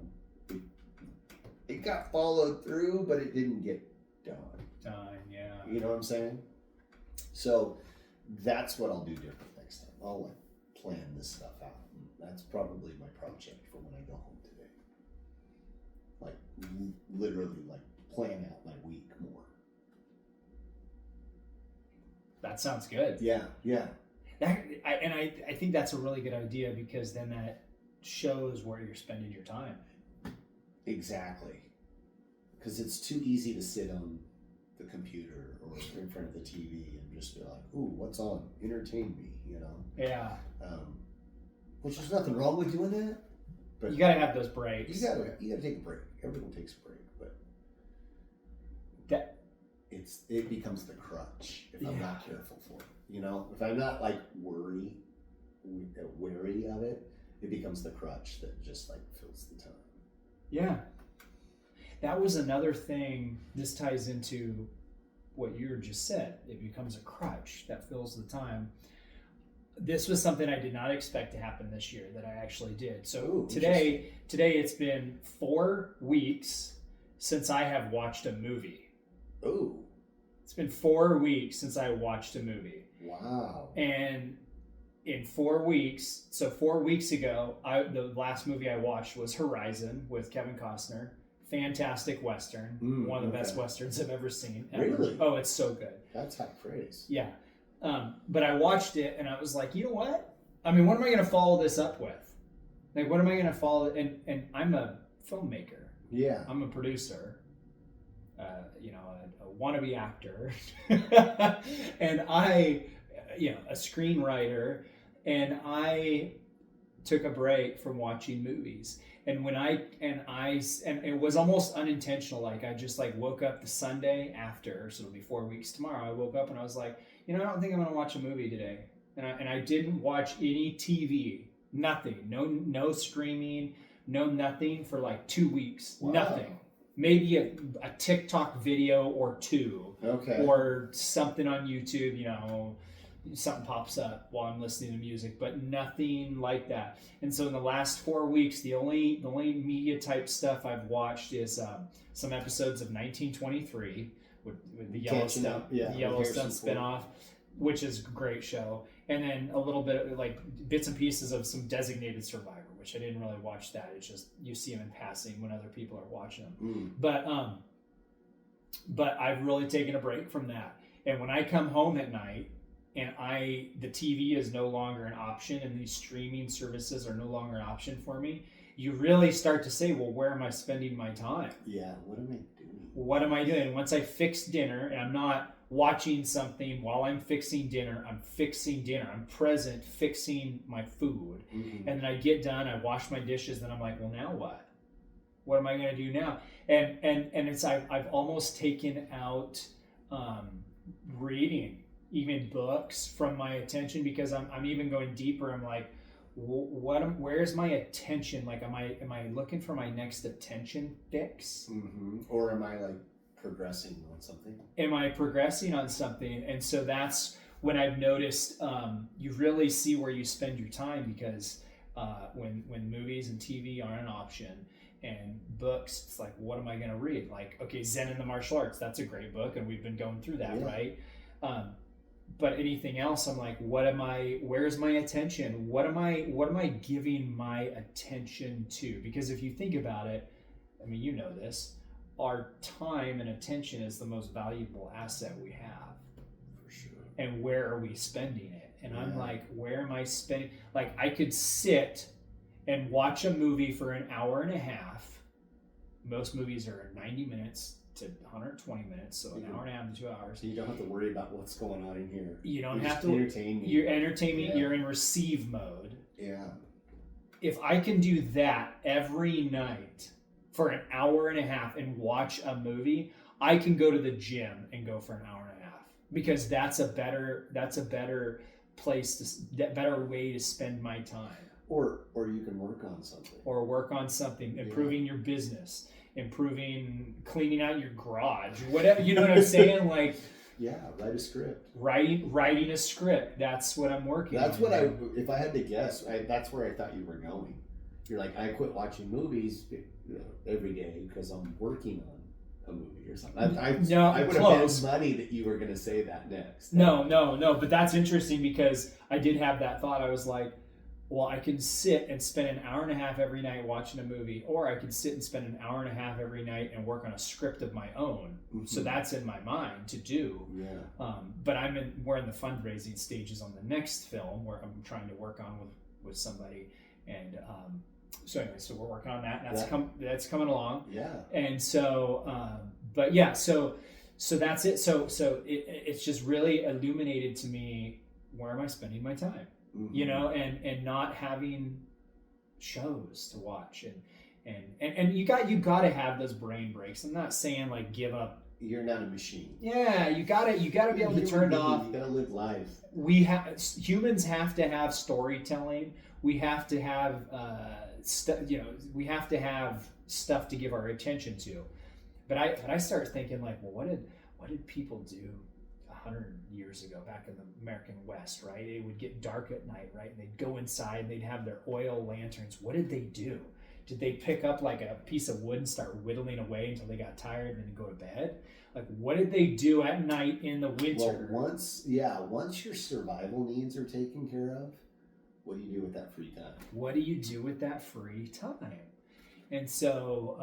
it got followed through, but it didn't get done. Yeah. You know what I'm saying? So that's what I'll do different next time. I'll plan this stuff out. And that's probably my project for when I go home today. Literally plan out my week more. That sounds good. Yeah. I think that's a really good idea, because then that shows where you're spending your time. Exactly. Because it's too easy to sit on the computer or in front of the TV and just be like, ooh, what's on? Entertain me, Yeah. Which there's nothing wrong with doing that. But you gotta have those breaks. You gotta take a break. Everyone takes a break, but it becomes the crutch if I'm not careful for it. If I'm not wary of it, it becomes the crutch that just fills the time. Yeah. That was another thing. This ties into what you just said. It becomes a crutch that fills the time. This was something I did not expect to happen this year that I actually did. So today it's been 4 weeks since I have watched a movie. Oh. It's been 4 weeks since I watched a movie. Wow. And in 4 weeks, so 4 weeks ago, the last movie I watched was Horizon with Kevin Costner. Fantastic Western. One of the best Westerns I've ever seen. Ever. Really? Oh, it's so good. That's high praise. Yeah. But I watched it and I was like, you know what? I mean, what am I going to follow this up with? What am I going to follow? And I'm a filmmaker. Yeah. I'm a producer. A wannabe actor. And a screenwriter. And I took a break from watching movies. And and it was almost unintentional. I just woke up the Sunday after, so it'll be 4 weeks tomorrow. I woke up and I was like, I don't think I'm gonna watch a movie today. And I didn't watch any TV, nothing, no streaming, no nothing for 2 weeks, wow. Nothing. Maybe a TikTok video or two, okay, or something on YouTube, something pops up while I'm listening to music, but nothing like that. And so in the last 4 weeks, the only media type stuff I've watched is some episodes of 1923 with the Yellowstone, spinoff, which is a great show, and then a little bit of bits and pieces of some Designated Survivor, which I didn't really watch that. It's just you see them in passing when other people are watching them. But I've really taken a break from that, and when I come home at night. And the TV is no longer an option, and these streaming services are no longer an option for me. You really start to say, well, where am I spending my time? Yeah, what am I doing? What am I doing? Once I fix dinner, and I'm not watching something while I'm fixing dinner, I'm fixing dinner. I'm present, fixing my food. Mm-hmm. And then I get done, I wash my dishes, then I'm like, well, now what? What am I going to do now? And it's I've almost taken out reading. Even books from my attention, because I'm even going deeper. I'm like, where's my attention? Am I looking for my next attention fix? Mm-hmm. Or am I progressing on something? Am I progressing on something? And so that's when I've noticed you really see where you spend your time, because when movies and TV aren't an option, and books, it's what am I going to read? Okay, Zen and the Martial Arts, that's a great book, and we've been going through that, right? But anything else, I'm like, where's my attention? What am I giving my attention to? Because if you think about it, you know this, our time and attention is the most valuable asset we have. For sure. And where are we spending it? And I'm like, where am I spending? I could sit and watch a movie for an hour and a half. Most movies are 90 minutes to 120 minutes, so an hour and a half to 2 hours. So you don't have to worry about what's going on in here. You don't have to entertain me. You're entertaining. You're in receive mode. Yeah. if I can do that every night for an hour and a half and watch a movie, I can go to the gym and go for an hour and a half, because that's a better better way to spend my time. Or you can work on something. Or work on something, improving your business, cleaning out your garage, whatever. You know what I'm saying? Like, yeah, write a script. Writing a script. That's what I'm working on. That's what if I had to guess, that's where I thought you were going. You're like, I quit watching movies every day because I'm working on a movie or something. I would have bet money that you were going to say that next. No. But that's interesting, because I did have that thought. I was like, well, I can sit and spend an hour and a half every night watching a movie, or I can sit and spend an hour and a half every night and work on a script of my own. Mm-hmm. So that's in my mind to do. Yeah. But we're in the fundraising stages on the next film, where I'm trying to work on with somebody, and so anyway, so we're working on that. And that's coming along. Yeah. And so, but yeah, so that's it. So it's just really illuminated to me, where am I spending my time? Mm-hmm. You know, and not having shows to watch, and you got to have those brain breaks. I'm not saying like give up. You're not a machine. Yeah, you gotta be able to turn it off. You gotta live life. Humans have to have storytelling. We have to have we have to have stuff to give our attention to. But I start thinking like, well, what did people do 100 years ago back in the American West, right? It would get dark at night, right? And they'd go inside and they'd have their oil lanterns. What did they do? Did they pick up like a piece of wood and start whittling away until they got tired and then go to bed? Like, what did they do at night in the winter? Well, once your survival needs are taken care of, what do you do with that free time? What do you do with that free time? And so,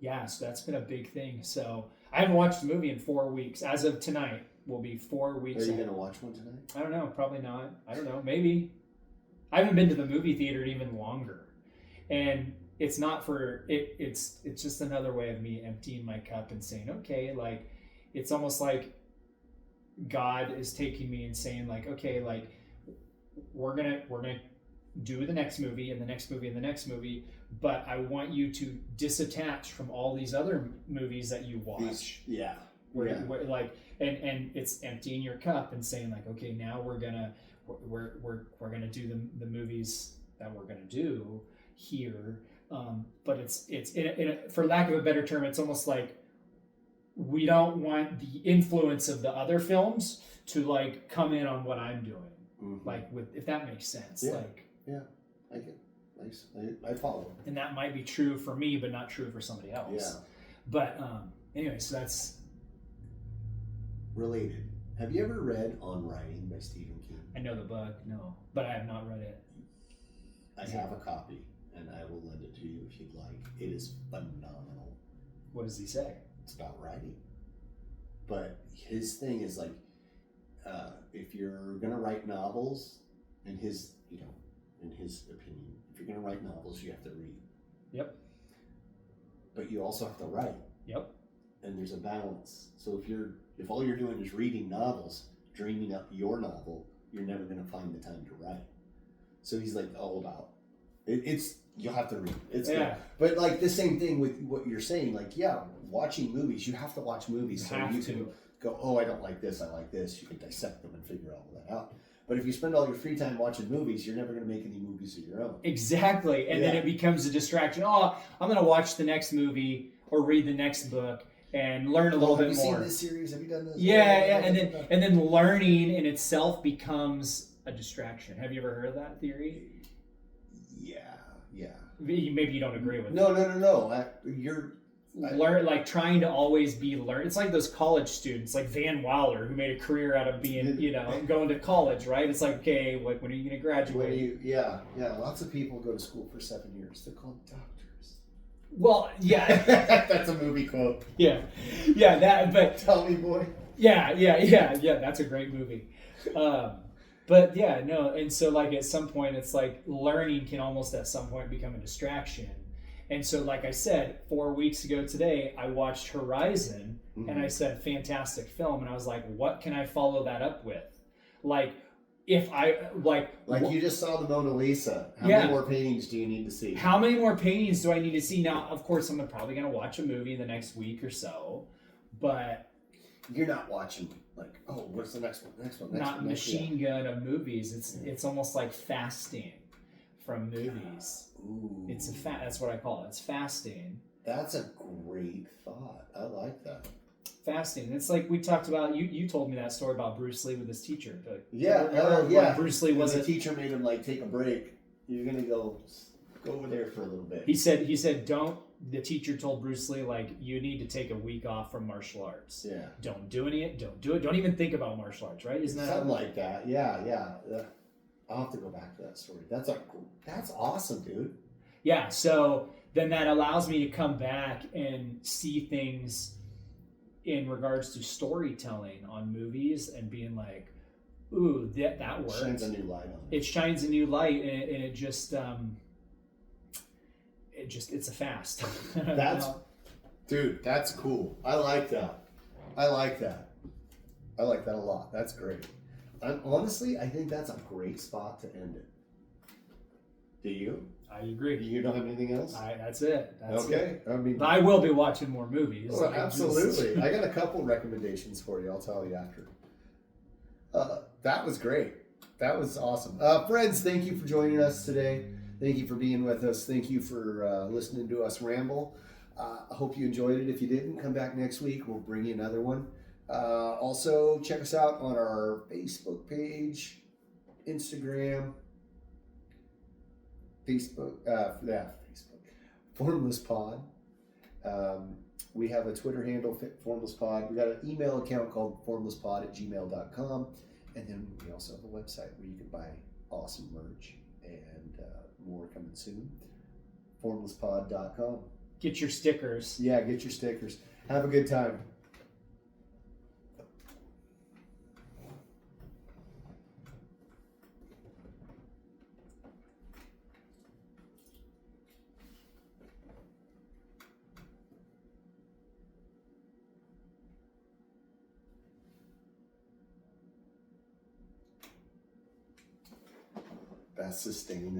so that's been a big thing. So I haven't watched a movie in 4 weeks. As of tonight, will be 4 weeks. Are you going to watch one tonight? I don't know. Probably not. I don't know. Maybe. I haven't been to the movie theater even longer. And it's not for it. It's just another way of me emptying my cup and saying, okay, like, it's almost like God is taking me and saying like, okay, like, we're gonna do the next movie and the next movie and the next movie, but I want you to disattach from all these other movies that you watch. Where like, and it's emptying your cup and saying like, okay, now we're gonna do the movies that we're gonna do here. But it's for lack of a better term, it's almost like we don't want the influence of the other films to like come in on what I'm doing. Mm-hmm. Like, if that makes sense. I follow. And that might be true for me, but not true for somebody else. Yeah. But anyway, so that's related. Have you ever read On Writing by Stephen King? I know the book, no, but I have not read it. I have a copy, and I will lend it to you if you'd like. It is phenomenal. What does he say? It's about writing. But his thing is like, if you're gonna write novels, in his opinion, if you're gonna write novels, you have to read. Yep. But you also have to write. Yep. And there's a balance. So if all you're doing is reading novels, dreaming up your novel, you're never gonna find the time to write. So he's like all about it's you'll have to read. It's good. But like the same thing with what you're saying, like watching movies, you have to watch movies you can go, oh, I don't like this, I like this. You can dissect them and figure all of that out. But if you spend all your free time watching movies, you're never going to make any movies of your own. Exactly. And then it becomes a distraction. Oh, I'm going to watch the next movie or read the next book and learn a little bit more. Have you seen this series? Have you done this? Yeah. And then learning in itself becomes a distraction. Have you ever heard of that theory? Yeah. Maybe you don't agree with it. No. Like trying to always be learn. It's like those college students, like Van Wilder, who made a career out of being, going to college, right? It's like, okay, like when are you going to graduate? Lots of people go to school for 7 years. They're called doctors. Well, yeah. That's a movie quote. Yeah, that. But Tell Me Boy. Yeah. That's a great movie. But yeah, no. And so like at some point, it's like learning can almost at some point become a distraction. And so, like I said, 4 weeks ago today, I watched Horizon, and I said, fantastic film. And I was like, what can I follow that up with? Like, if I like you just saw the Mona Lisa. How Yeah. many more paintings do you need to see? how many more paintings do I need to see? Now, of course, I'm probably gonna watch a movie the next week or so, but You're not watching like, oh, what's the next one? Next one. Next not one. Next machine gun of movies. It's almost like fasting from movies. Ooh, It's that's what I call it. It's fasting. that's a great thought. I like that. Fasting. It's like we talked about. You told me that story about Bruce Lee with his teacher. Yeah, Remember when yeah. Bruce Lee When was the teacher made him like take a break. You're gonna go over there for a little bit. He said don't. The teacher told Bruce Lee, like, you need to take a week off from martial arts. Yeah. Don't do it. Don't even think about martial arts, right? Isn't that Something like that? Yeah. I'll have to go back to that story. That's awesome, dude. Yeah. So then that allows me to come back and see things in regards to storytelling on movies and being like, ooh, that works. Shines a new light on it. It shines a new light, and it just it's a fast. Dude, that's cool. I like that. I like that a lot. That's great. Honestly, I think that's a great spot to end it. Do you? I agree. You don't have anything else? That's it. That's okay. It. I mean, But I will be watching more movies. well, absolutely. I got a couple recommendations for you. I'll tell you after. That was great. That was awesome. Friends, thank you for joining us today. Thank you for being with us. Thank you for listening to us ramble. I hope you enjoyed it. If you didn't, come back next week. We'll bring you another one. Also, check us out on our Facebook page, Instagram, Facebook, Formless Pod. We have a Twitter handle, Formless Pod. We got an email account called formlesspod@gmail.com. And then we also have a website where you can buy awesome merch and more coming soon. Formlesspod.com. Get your stickers. Yeah, get your stickers. Have a good time. That's sustaining it.